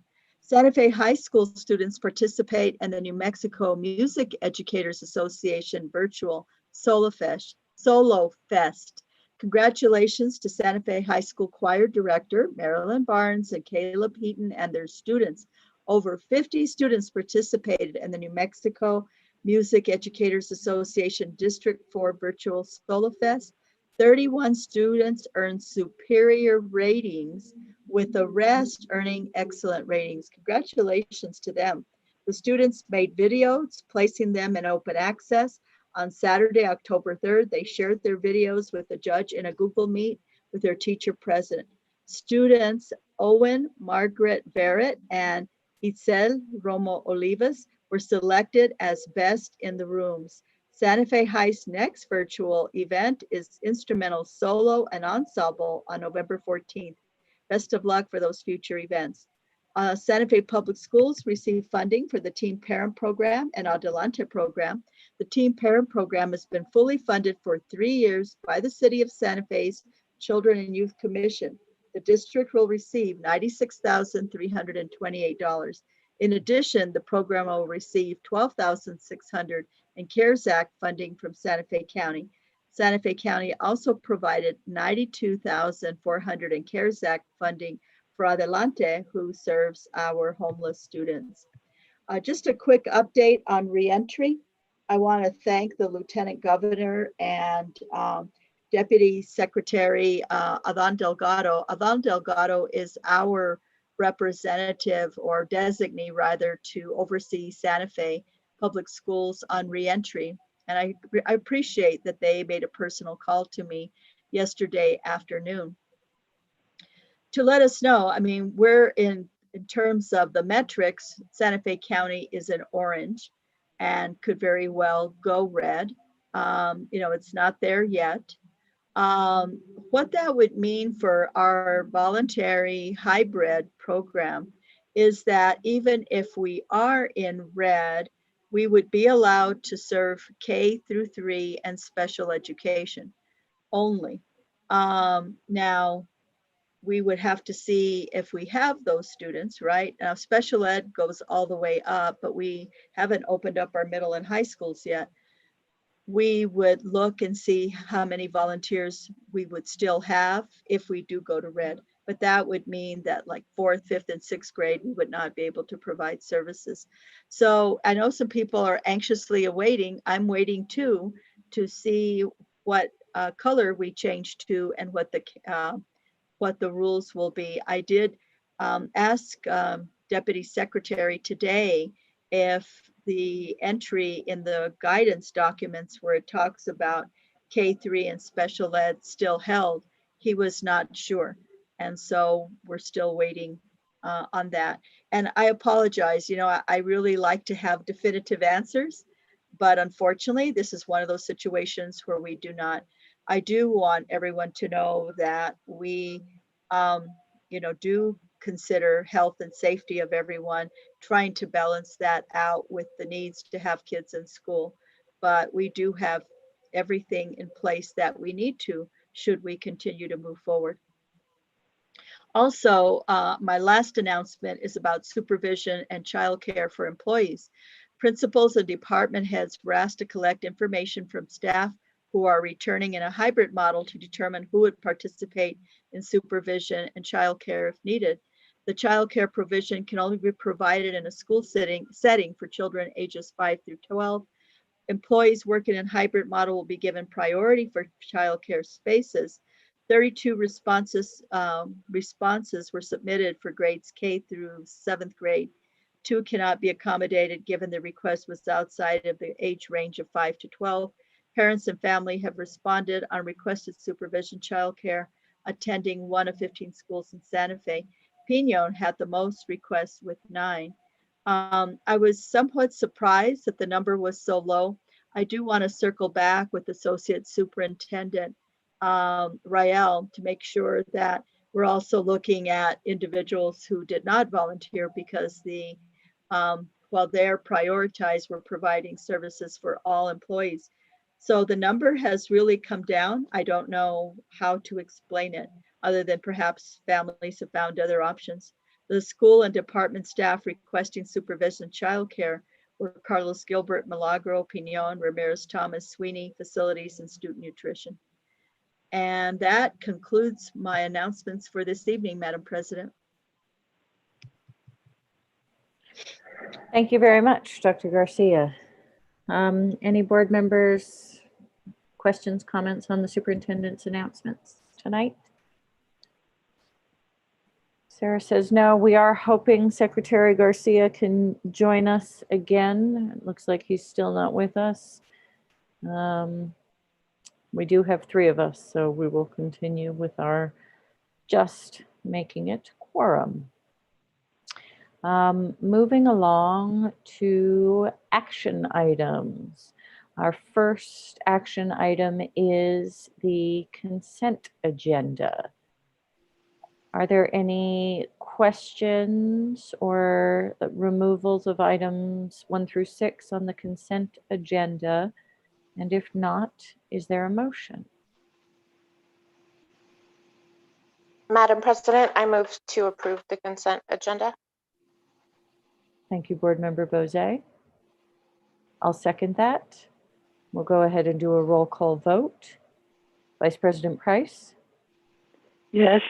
Santa Fe High School students participate in the New Mexico Music Educators Association virtual Solo Fest. Congratulations to Santa Fe High School Choir Director, Marilyn Barnes and Caleb Heaton and their students. Over 50 students participated in the New Mexico Music Educators Association District 4 Virtual Solo Fest. 31 students earned superior ratings, with the rest earning excellent ratings. Congratulations to them. The students made videos, placing them in open access. On Saturday, October 3rd, they shared their videos with the judge in a Google Meet with their teacher present. Students Owen Margaret Barrett and Itzel Romo Olivas were selected as best in the rooms. Santa Fe High's next virtual event is Instrumental Solo and Ensemble on November 14th. Best of luck for those future events. Santa Fe Public Schools received funding for the Teen Parent Program and Adelante Program. The Teen Parent Program has been fully funded for 3 years by the City of Santa Fe's Children and Youth Commission. The district will receive $96,328. In addition, the program will receive $12,600 in CARES Act funding from Santa Fe County. Santa Fe County also provided $92,400 in CARES Act funding for Adelante, who serves our homeless students. Just a quick update on reentry. I want to thank the Lieutenant Governor and Deputy Secretary Adan Delgado. Adan Delgado is our representative or designee rather to oversee Santa Fe Public Schools on reentry. And I appreciate that they made a personal call to me yesterday afternoon to let us know. I mean, we're in terms of the metrics, Santa Fe County is in orange and could very well go red. It's not there yet. What that would mean for our voluntary hybrid program is that even if we are in red, we would be allowed to serve K through 3 and special education only. Now, we would have to see if we have those students, right? Now, special ed goes all the way up, but we haven't opened up our middle and high schools yet. We would look and see how many volunteers we would still have if we do go to red. But that would mean that like 4th, 5th, and 6th grade, we would not be able to provide services. So I know some people are anxiously awaiting. I'm waiting too, to see what color we change to and what the rules will be. I did ask Deputy Secretary today if the entry in the guidance documents where it talks about K3 and special ed still held. He was not sure. And so we're still waiting on that. And I apologize, I really like to have definitive answers, but unfortunately, this is one of those situations where we do not. I do want everyone to know that we, do consider health and safety of everyone, trying to balance that out with the needs to have kids in school. But we do have everything in place that we need to, should we continue to move forward. Also, my last announcement is about supervision and childcare for employees. Principals and department heads were asked to collect information from staff who are returning in a hybrid model to determine who would participate in supervision and childcare if needed. The childcare provision can only be provided in a school setting for children ages 5 through 12. Employees working in hybrid model will be given priority for childcare spaces. 32 responses were submitted for grades K through 7th grade. 2 cannot be accommodated given the request was outside of the age range of 5 to 12. Parents and family have responded on requested supervision childcare, attending 1 of 15 schools in Santa Fe. Pinon had the most requests with 9. I was somewhat surprised that the number was so low. I do want to circle back with Associate Superintendent Rael to make sure that we're also looking at individuals who did not volunteer, because while they're prioritized, we're providing services for all employees. So the number has really come down. I don't know how to explain it, other than perhaps families have found other options. The school and department staff requesting supervision childcare were Carlos Gilbert, Milagro, Pinon, Ramirez, Thomas, Sweeney, facilities, and student nutrition. And that concludes my announcements for this evening, Madam President. Thank you very much, Dr. Garcia. Any board members, questions, comments on the superintendent's announcements tonight? Sarah says no. We are hoping Secretary Garcia can join us again. It looks like he's still not with us. We do have 3 of us, so we will continue with our just making it quorum. Moving along to action items. Our first action item is the consent agenda. Are there any questions or removals of items 1 through 6 on the consent agenda? And if not, is there a motion? Madam President, I move to approve the consent agenda. Thank you, Board Member Bozay. I'll second that. We'll go ahead and do a roll call vote. Vice President Price, Yes.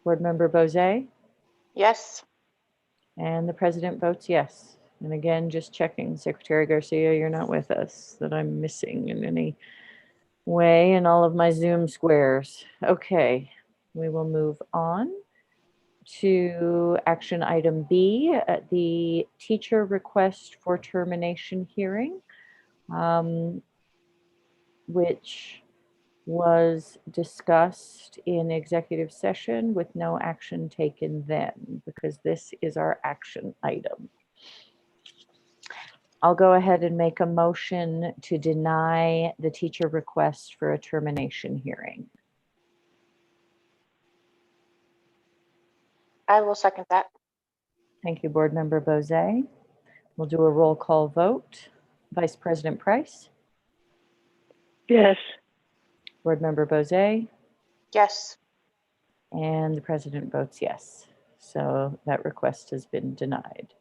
Board Member Bozay, Yes. and the President votes yes. And again, just checking, Secretary Garcia, you're not with us, that I'm missing in any way in all of my Zoom squares. Okay, we will move on to action item B, the teacher request for termination hearing, which was discussed in executive session with no action taken then, because this is our action item. I'll go ahead and make a motion to deny the teacher request for a termination hearing. I will second that. Thank you, Board Member Bozay. We'll do a roll call vote. Vice President Price, Yes. Board Member Bozay, Yes. and the President votes yes. So that request has been denied.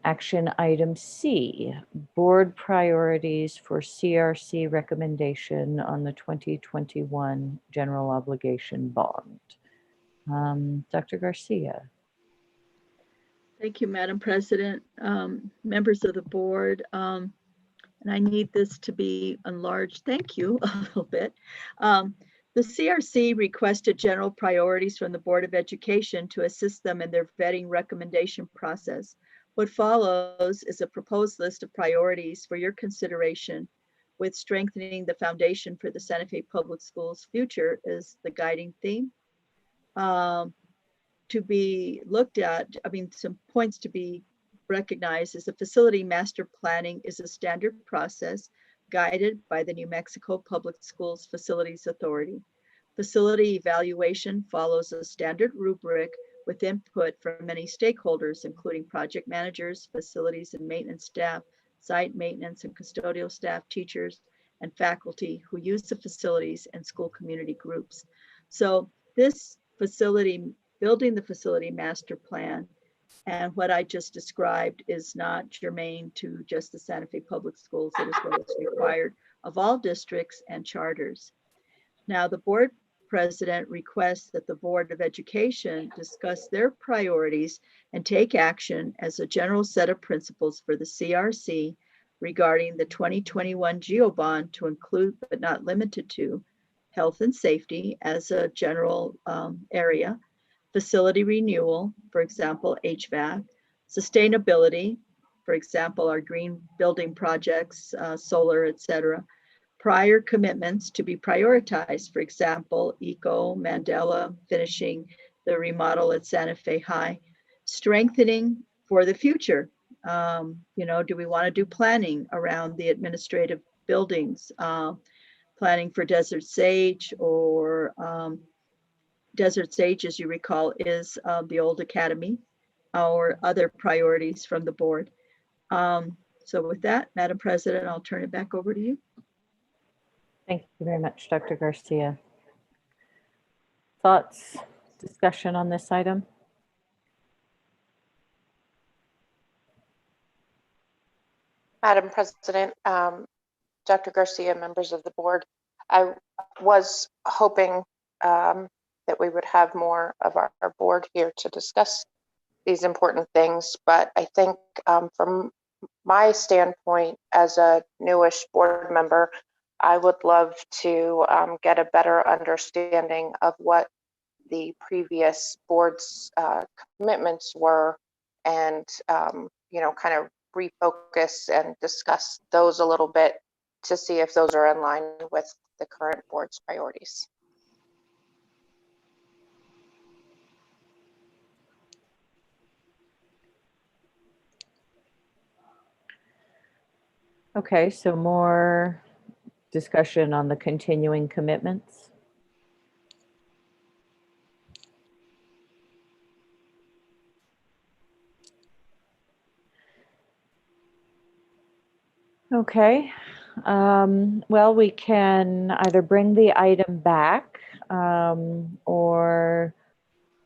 Action item C, board priorities for CRC recommendation on the 2021 general obligation bond. Dr. Garcia. Thank you, Madam President, members of the board. And I need this to be enlarged. Thank you a little bit. The CRC requested general priorities from the Board of Education to assist them in their vetting recommendation process. What follows is a proposed list of priorities for your consideration, with strengthening the foundation for the Santa Fe Public Schools' future as the guiding theme. To be looked at, some points to be recognized is the facility master planning is a standard process guided by the New Mexico Public Schools Facilities Authority. Facility evaluation follows a standard rubric with input from many stakeholders, including project managers, facilities and maintenance staff, site maintenance and custodial staff, teachers, and faculty who use the facilities, and school community groups. So this facility, building the facility master plan and what I just described is not germane to just the Santa Fe Public Schools. It is what is required of all districts and charters. Now, the board president requests that the Board of Education discuss their priorities and take action as a general set of principles for the CRC regarding the 2021 GEO-bond to include, but not limited to, health and safety as a general area, facility renewal, for example, HVAC, sustainability, for example, our green building projects, solar, etc. Prior commitments to be prioritized, for example, ECO, Mandela, finishing the remodel at Santa Fe High, strengthening for the future. Do we want to do planning around the administrative buildings, planning for Desert Sage, or Desert Sage, as you recall, is the old academy, or other priorities from the board. So with that, Madam President, I'll turn it back over to you. Thank you very much, Dr. Garcia. Thoughts, discussion on this item? Madam President, Dr. Garcia, members of the board, I was hoping that we would have more of our board here to discuss these important things, but I think from my standpoint as a newish board member, I would love to get a better understanding of what the previous board's commitments were, and kind of refocus and discuss those a little bit to see if those are in line with the current board's priorities. Okay, so more discussion on the continuing commitments. Okay, well, we can either bring the item back or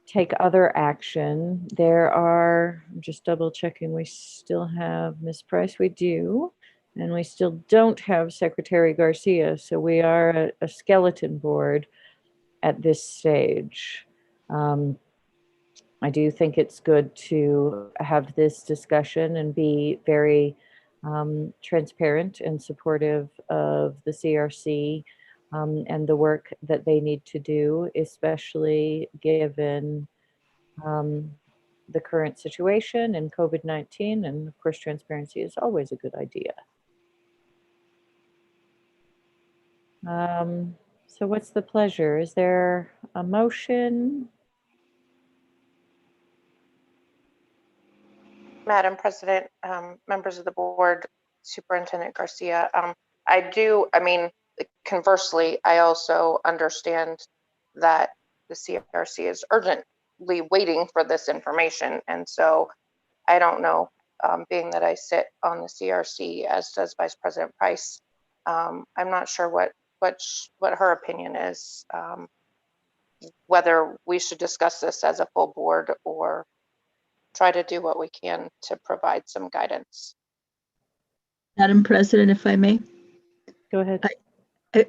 take other action. There are, I'm just double checking, we still have Ms. Price, we do, and we still don't have Secretary Garcia, so we are a skeleton board at this stage. I do think it's good to have this discussion and be very transparent and supportive of the CRC and the work that they need to do, especially given the current situation and COVID-19. And of course, transparency is always a good idea. So what's the pleasure? Is there a motion? Madam President, members of the board, Superintendent Garcia, I mean, conversely, I also understand that the CRC is urgently waiting for this information. And so I don't know, being that I sit on the CRC, as does Vice President Price, I'm not sure what her opinion is, whether we should discuss this as a full board or try to do what we can to provide some guidance. Madam President, if I may. Go ahead.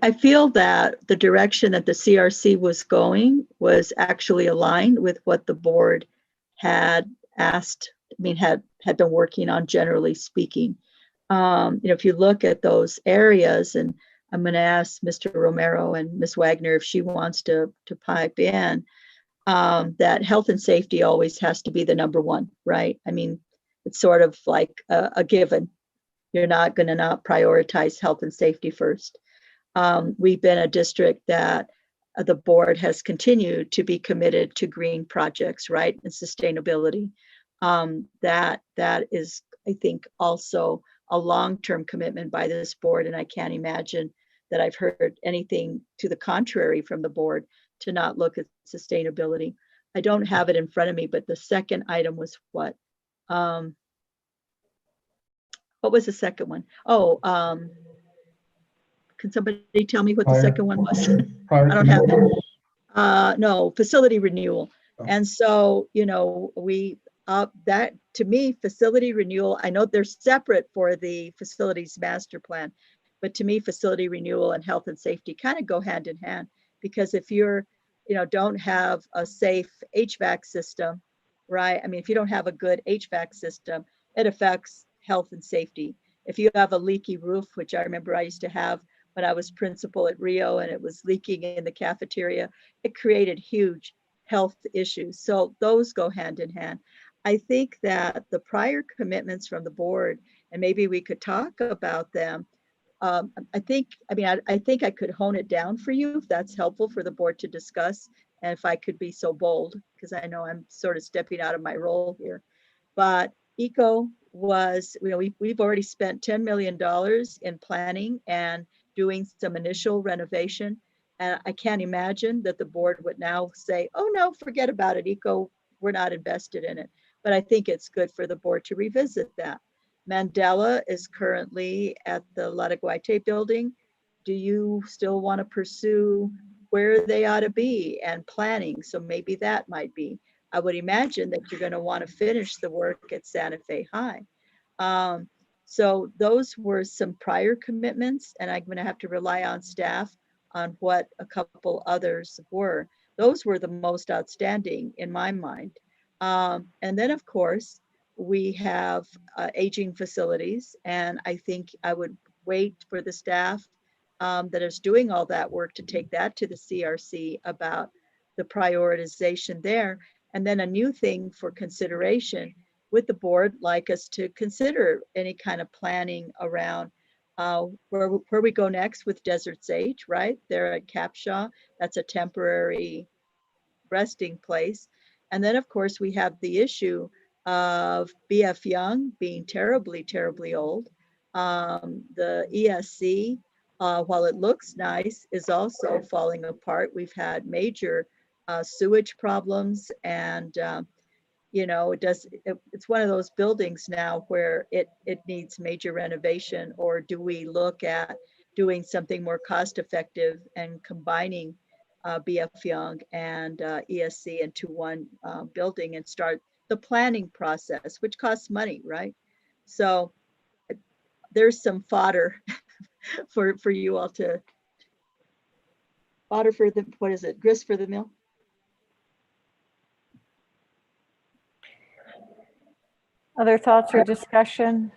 I feel that the direction that the CRC was going was actually aligned with what the board had asked, had been working on, generally speaking. If you look at those areas, and I'm going to ask Mr. Romero and Ms. Wagner if she wants to pipe in, that health and safety always has to be the number one, right? It's sort of like a given. You're not going to not prioritize health and safety first. We've been a district that the board has continued to be committed to green projects, right, and sustainability. That is, I think, also a long-term commitment by this board, and I can't imagine that I've heard anything to the contrary from the board to not look at sustainability. I don't have it in front of me, but the second item was what? What was the second one? Oh, can somebody tell me what the second one was? I don't have it. No, facility renewal. And so, that, to me, facility renewal, I know they're separate for the facilities master plan, but to me, facility renewal and health and safety kind of go hand in hand, because if you're, don't have a safe HVAC system, right? If you don't have a good HVAC system, it affects health and safety. If you have a leaky roof, which I remember I used to have when I was principal at Rio, and it was leaking in the cafeteria, it created huge health issues. So those go hand in hand. I think that the prior commitments from the board, and maybe we could talk about them. I think I could hone it down for you if that's helpful for the board to discuss. And if I could be so bold, because I know I'm sort of stepping out of my role here. But ECO was, we've already spent $10 million in planning and doing some initial renovation. And I can't imagine that the board would now say, oh no, forget about it, ECO, we're not invested in it. But I think it's good for the board to revisit that. Mandela is currently at the La Guaite building. Do you still want to pursue where they ought to be and planning? So maybe that might be. I would imagine that you're going to want to finish the work at Santa Fe High. So those were some prior commitments, and I'm going to have to rely on staff on what a couple others were. Those were the most outstanding in my mind. And then, of course, we have aging facilities, and I think I would wait for the staff that is doing all that work to take that to the CRC about the prioritization there. And then a new thing for consideration, would the board like us to consider any kind of planning around where we go next with Desert Sage, right? They're at Capshaw. That's a temporary resting place. And then, of course, we have the issue of BF Young being terribly, terribly old. The ESC, while it looks nice, is also falling apart. We've had major sewage problems, and you know, it's one of those buildings now where it needs major renovation. Or do we look at doing something more cost effective and combining BF Young and ESC into one building and start the planning process, which costs money, right? So there's some fodder for you all to, fodder for the, what is it, grist for the mill? Other thoughts or discussion?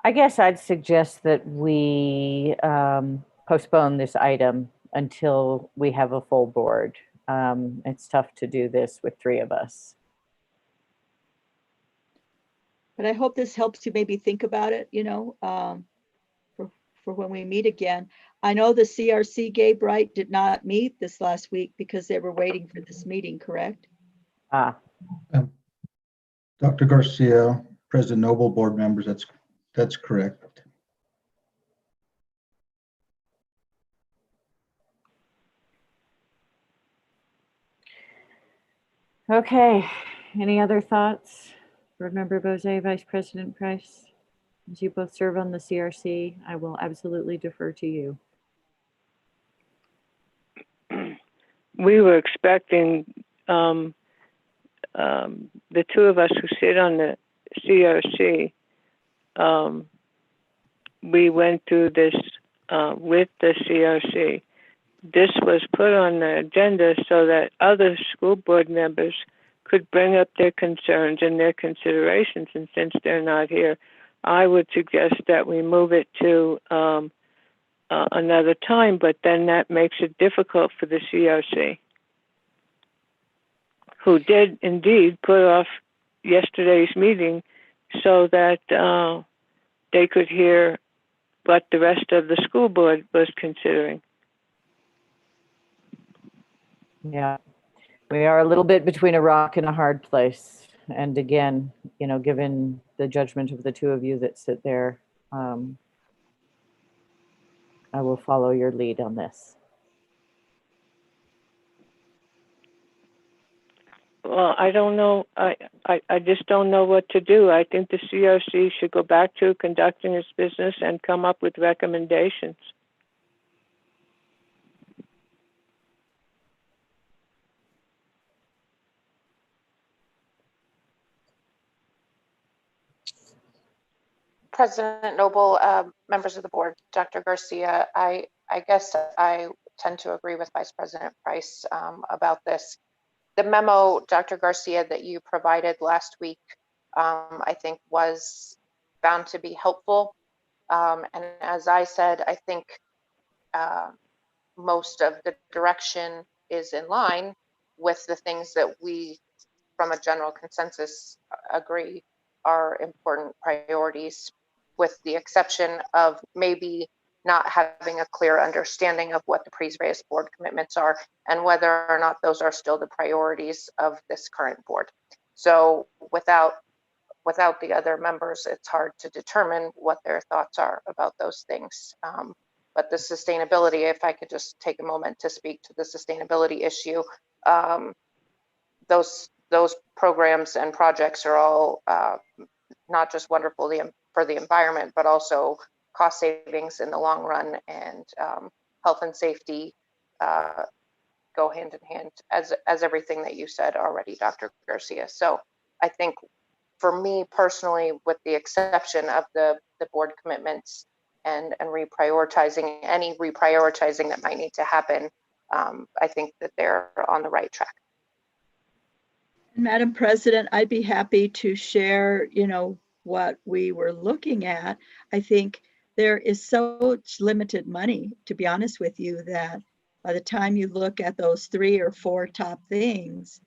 I guess I'd suggest that we postpone this item until we have a full board. It's tough to do this with 3 of us. But I hope this helps you maybe think about it, you know, for when we meet again. I know the CRC, Gabe Wright, did not meet this last week because they were waiting for this meeting, correct? Dr. Garcia, President Noble, board members, that's correct. Okay, any other thoughts? Board Member Bose, Vice President Price, as you both serve on the CRC, I will absolutely defer to you. We were expecting the 2 of us who sit on the CRC. We went through this with the CRC. This was put on the agenda so that other school board members could bring up their concerns and their considerations. And since they're not here, I would suggest that we move it to another time, but then that makes it difficult for the CRC, who did indeed put off yesterday's meeting so that they could hear what the rest of the school board was considering. Yeah, we are a little bit between a rock and a hard place. And again, you know, given the judgment of the 2 of you that sit there, I will follow your lead on this. Well, I don't know. I just don't know what to do. I think the CRC should go back to conducting its business and come up with recommendations. President Noble, members of the board, Dr. Garcia, I guess I tend to agree with Vice President Price about this. The memo, Dr. Garcia, that you provided last week, I think was found to be helpful. And as I said, I think most of the direction is in line with the things that we, from a general consensus, agree are important priorities, with the exception of maybe not having a clear understanding of what the pre-raised board commitments are and whether or not those are still the priorities of this current board. So without the other members, it's hard to determine what their thoughts are about those things. But the sustainability, if I could just take a moment to speak to the sustainability issue, those programs and projects are all not just wonderful for the environment, but also cost savings in the long run, and health and safety go hand in hand, as everything that you said already, Dr. Garcia. So I think for me personally, with the exception of the board commitments and reprioritizing, any reprioritizing that might need to happen, I think that they're on the right track. Madam President, I'd be happy to share, you know, what we were looking at. I think there is so limited money, to be honest with you, that by the time you look at those 3 or 4 top things,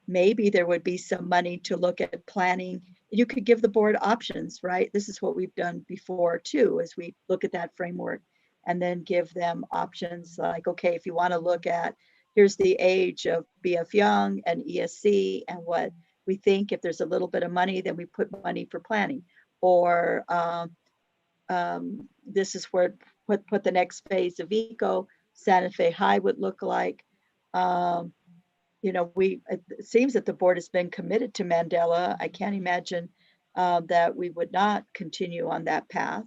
maybe there would be some money to look at planning. You could give the board options, right? This is what we've done before too, as we look at that framework and then give them options like, okay, if you want to look at, here's the age of BF Young and ESC and what we think if there's a little bit of money, then we put money for planning, or this is where what the next phase of eco Santa Fe High would look like. You know, it seems that the board has been committed to Mandela. I can't imagine that we would not continue on that path.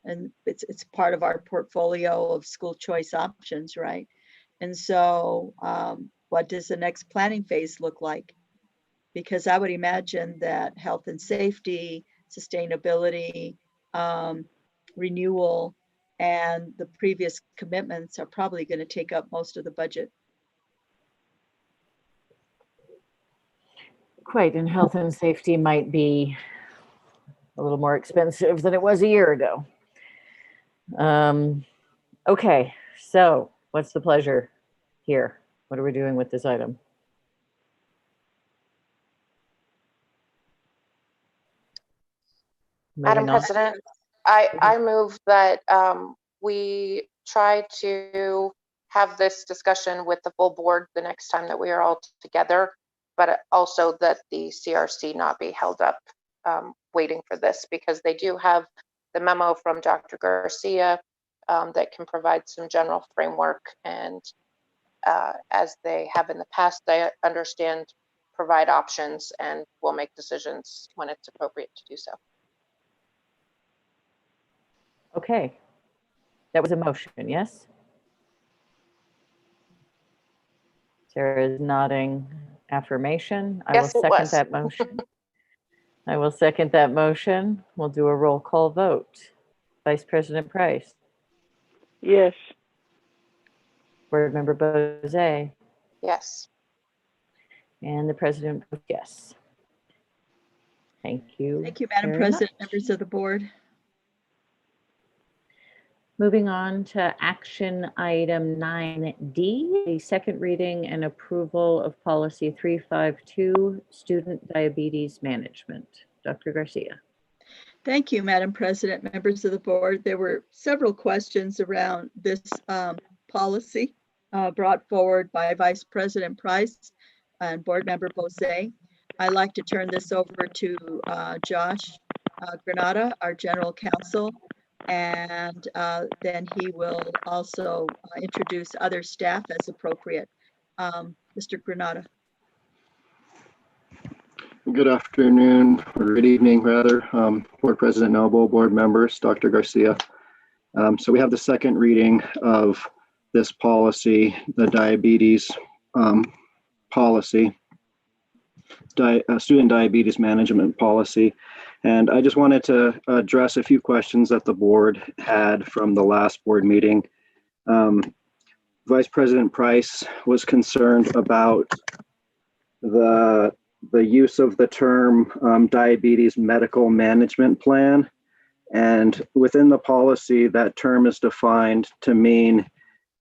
And it's part of our portfolio of school choice options, right? And so what does the next planning phase look like? Because I would imagine that health and safety, sustainability, renewal, and the previous commitments are probably going to take up most of the budget. Quite, and health and safety might be a little more expensive than it was a year ago. Okay, so what's the pleasure here? What are we doing with this item? Madam Moving on. President, I move that we try to have this discussion with the full board the next time that we are all together, but also that the CRC not be held up waiting for this, because they do have the memo from Dr. Garcia that can provide some general framework, and as they have in the past, they understand, provide options, and will make decisions when it's appropriate to do so. Okay, that was a motion, yes? Sarah is nodding affirmation. I will Yes, it second was. that motion. I will second that motion. We'll do a roll call vote. Vice President Price, Yes. Board Member Bose, Yes. and the President votes yes. Thank you. Thank you, Madam very President, much. members of the board. Moving on to action item 9D, the second reading and approval of policy 352, student diabetes management. Dr. Garcia. Thank you, Madam President, members of the board. There were several questions around this policy brought forward by Vice President Price and Board Member Bose. I'd like to turn this over to Josh Granata, our General Counsel, and then he will also introduce other staff as appropriate. Mr. Granata. Good afternoon, or good evening rather, Board President Noble, board members, Dr. Garcia. So we have the second reading of this policy, the diabetes policy, student diabetes management policy. And I just wanted to address a few questions that the board had from the last board meeting. Vice President Price was concerned about the use of the term diabetes medical management plan. And within the policy, that term is defined to mean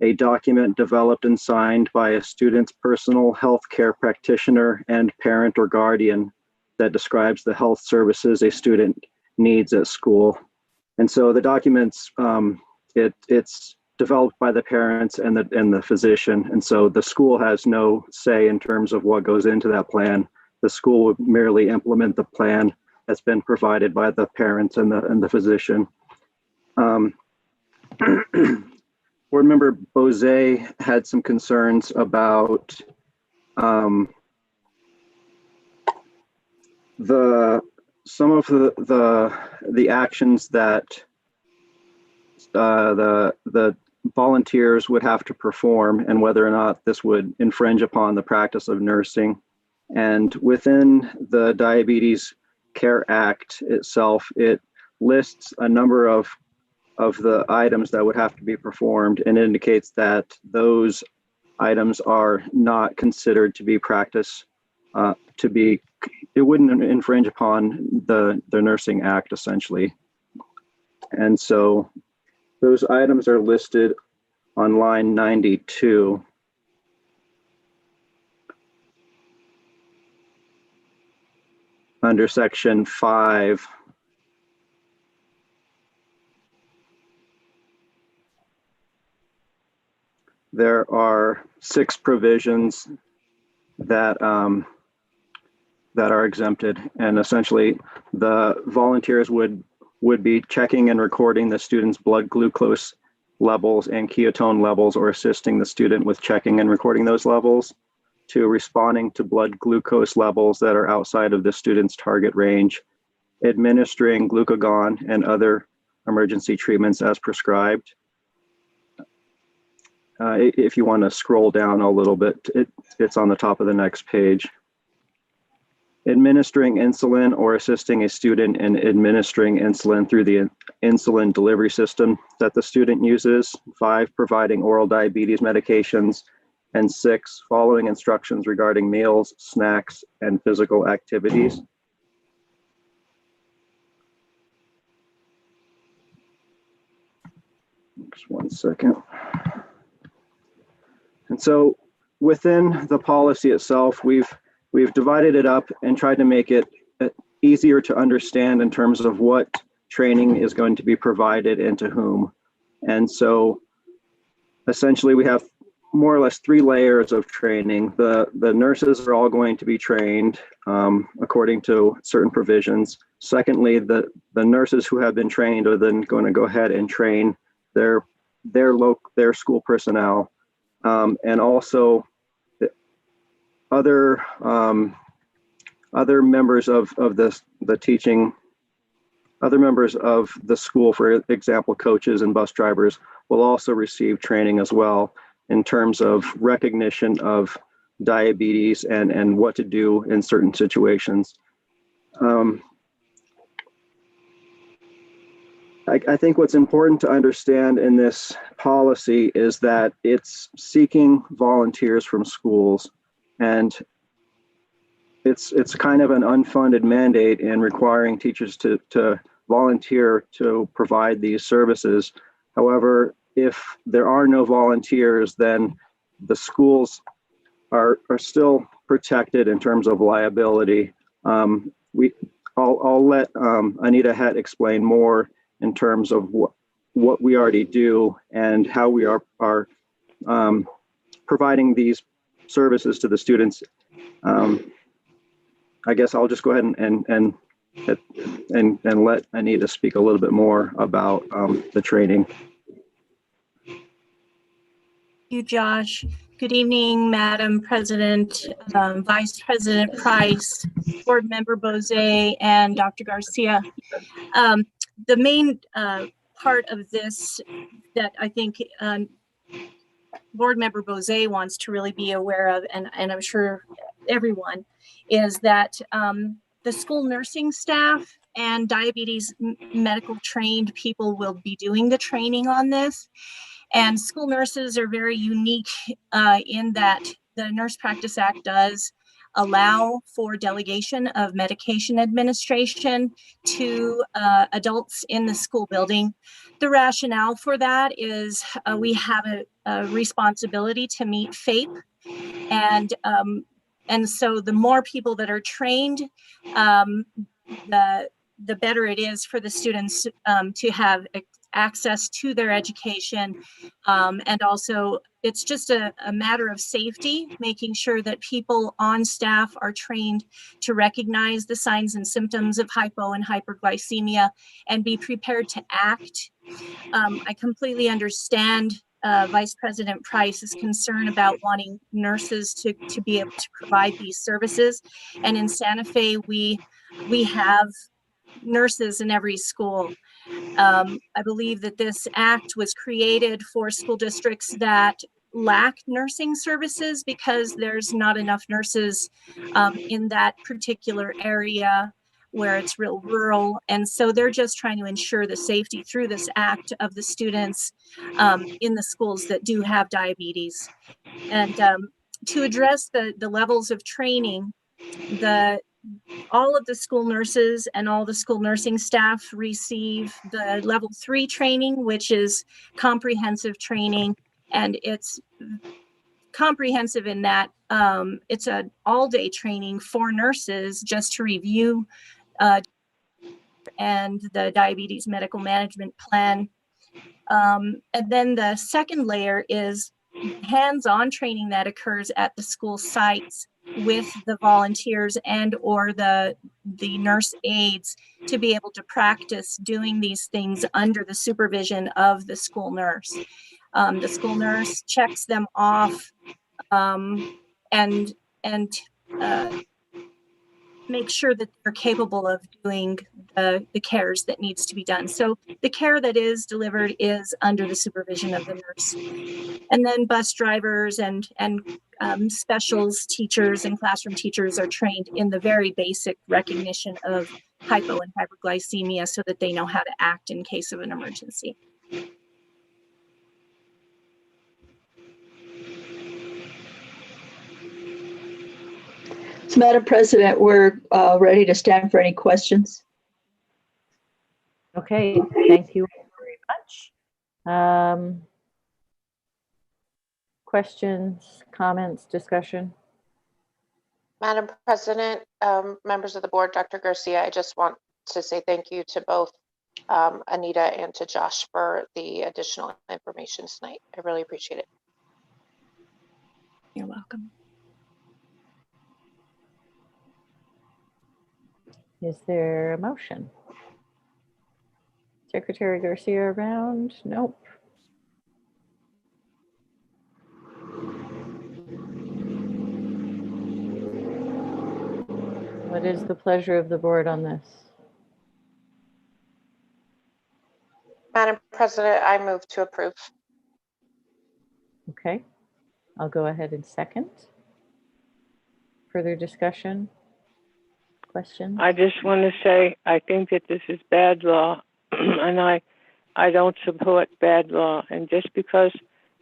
a document developed and signed by a student's personal health care practitioner and parent or guardian that describes the health services a student needs at school. And so the documents, it's developed by the parents and the physician. And so the school has no say in terms of what goes into that plan. The school would merely implement the plan that's been provided by the parents and the physician. Board Member Bose had some concerns about some of the actions that the volunteers would have to perform and whether or not this would infringe upon the practice of nursing. And within the Diabetes Care Act itself, it lists a number of the items that would have to be performed and indicates that those items are not considered to be practice, it wouldn't infringe upon the Nursing Act essentially. And so those items are listed on line 92. Under section 5. There are 6 provisions that that are exempted. And essentially the volunteers would be checking and recording the student's blood glucose levels and ketone levels, or assisting the student with checking and recording those levels, to responding to blood glucose levels that are outside of the student's target range, administering glucagon and other emergency treatments as prescribed. If you want to scroll down a little bit, it's on the top of the next page. Administering insulin or assisting a student in administering insulin through the insulin delivery system that the student uses. 5, providing oral diabetes medications. And 6, following instructions regarding meals, snacks, and physical activities. Just one second. And so within the policy itself, we've divided it up and tried to make it easier to understand in terms of what training is going to be provided and to whom. And so essentially we have more or less 3 layers of training. The nurses are all going to be trained according to certain provisions. Secondly, the nurses who have been trained are then going to go ahead and train their school personnel, and also other members of the teaching, other members of the school, for example, coaches and bus drivers, will also receive training as well in terms of recognition of diabetes and what to do in certain situations. I think what's important to understand in this policy is that it's seeking volunteers from schools, and it's kind of an unfunded mandate in requiring teachers to volunteer to provide these services. However, if there are no volunteers, then the schools are still protected in terms of liability. I'll let Anita Hett explain more in terms of what we already do and how we are providing these services to the students. I guess I'll just go ahead and let Anita speak a little bit more about the training. Thank you, Josh. Good evening, Madam President, Vice President Price, Board Member Bose, and Dr. Garcia. The main part of this that I think Board Member Bose wants to really be aware of, and I'm sure everyone, is that the school nursing staff and diabetes medical trained people will be doing the training on this. And school nurses are very unique in that the Nurse Practice Act does allow for delegation of medication administration to adults in the school building. The rationale for that is we have a responsibility to meet FAPE, and so the more people that are trained, the better it is for the students to have access to their education. And also it's just a matter of safety, making sure that people on staff are trained to recognize the signs and symptoms of hypo and hyperglycemia and be prepared to act. I completely understand Vice President Price's concern about wanting nurses to be able to provide these services. And in Santa Fe, we have nurses in every school. I believe that this act was created for school districts that lack nursing services because there's not enough nurses in that particular area where it's real rural. And so they're just trying to ensure the safety through this act of the students in the schools that do have diabetes. And to address the levels of training, all of the school nurses and all the school nursing staff receive the level 3 training, which is comprehensive training. And it's comprehensive in that it's an all-day training for nurses just to review and the diabetes medical management plan. And then the second layer is hands-on training that occurs at the school sites. with the volunteers and or the nurse aides to be able to practice doing these things under the supervision of the school nurse. The school nurse checks them off and make sure that they're capable of doing the cares that needs to be done. So the care that is delivered is under the supervision of the nurse. And then bus drivers and specials teachers and classroom teachers are trained in the very basic recognition of hypo and hyperglycemia so that they know how to act in case of an emergency. So, Madam President, we're ready to stand for any questions. Okay, thank you very much. Questions, comments, discussion? Madam President, members of the board, Dr. Garcia, I just want to say thank you to both Anita and to Josh for the additional information tonight. I really appreciate it. You're welcome. Is there a motion? Secretary Garcia around? Nope. What is the pleasure of the board on this? Madam President, I move to approve. Okay, I'll go ahead and second. Further discussion? Questions? I just want to say, I think that this is bad law, and I don't support bad law. And just because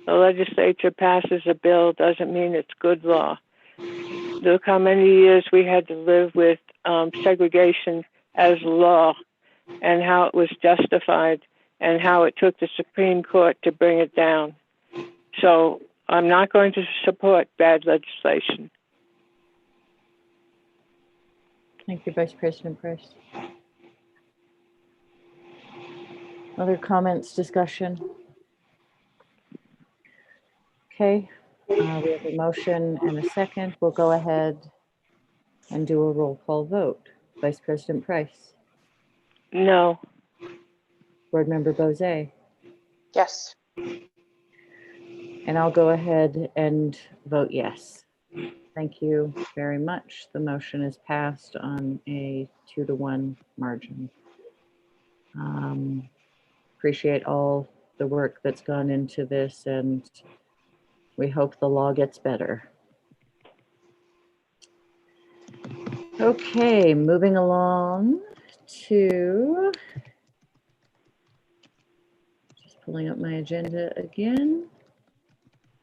the legislature passes a bill doesn't mean it's good law. Look how many years we had to live with segregation as law, and how it was justified, and how it took the Supreme Court to bring it down. So I'm not going to support bad legislation. Thank you, Vice President Price. Other comments, discussion? Okay, we have a motion and a second. We'll go ahead and do a roll call vote. Vice President Price? No. Board Member Bozay? Yes. And I'll go ahead and vote yes. Thank you very much. The motion is passed on a 2-to-1 margin. Appreciate all the work that's gone into this, and we hope the law gets better. Okay, moving along to, just pulling up my agenda again.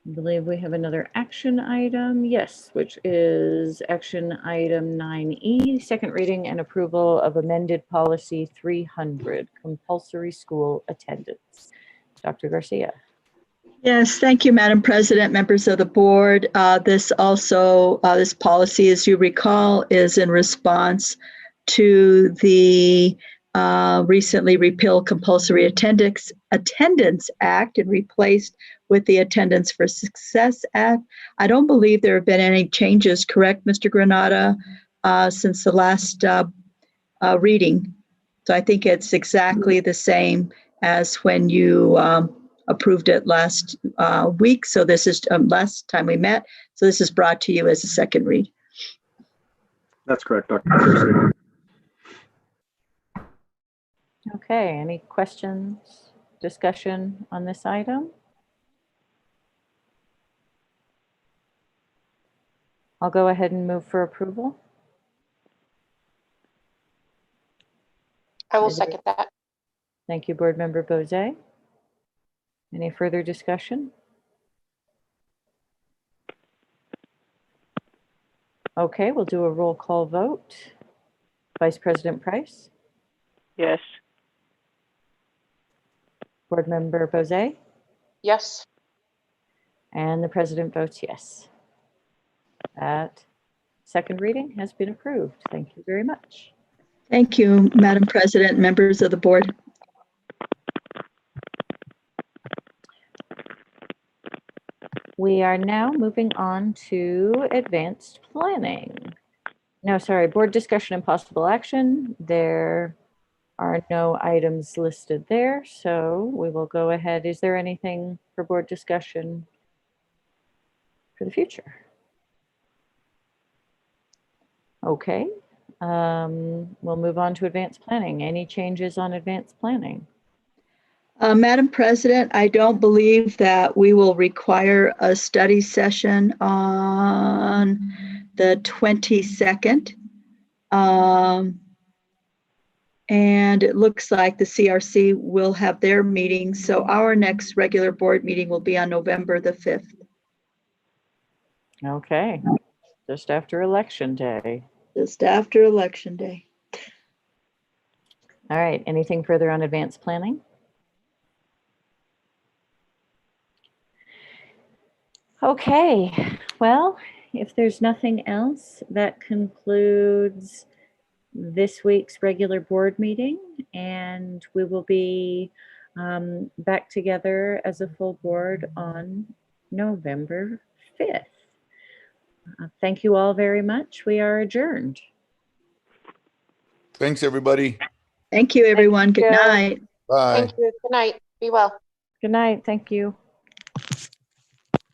I believe we have another action item, yes, which is action item 9E, second reading and approval of amended policy 300, compulsory school attendance. Dr. Garcia. Yes, thank you, Madam President, members of the board. This policy, as you recall, is in response to the recently repealed Compulsory Attendance Act and replaced with the Attendance for Success Act. I don't believe there have been any changes, correct, Mr. Granata, since the last reading. So I think it's exactly the same as when you approved it last week. So this is last time we met. So this is brought to you as a second read. That's correct, Dr. Garcia. Okay, any questions, discussion on this item? I'll go ahead and move for approval. I will second that. Thank you, Board Member Bozay. Any further discussion? Okay, we'll do a roll call vote. Vice President Price? Yes. Board Member Bozay? Yes. And the President votes yes. That second reading has been approved. Thank you very much. Thank you, Madam President, members of the board. We are now moving on to advanced planning. No, sorry, board discussion and possible action. There are no items listed there, so we will go ahead. Is there anything for board discussion for the future? Okay, we'll move on to advanced planning. Any changes on advanced planning? Madam President, I don't believe that we will require a study session on the 22nd. And it looks like the CRC will have their meeting. So our next regular board meeting will be on November the 5th. Okay, just after Election Day. Just after Election Day. All right, anything further on advanced planning? Okay, well, if there's nothing else, that concludes this week's regular board meeting, and we will be back together as a full board on November 5th. Thank you all very much. We are adjourned. Thanks, everybody. Thank you, everyone. Good night. Bye. Thank you. Good night. Be well. Good night. Thank you.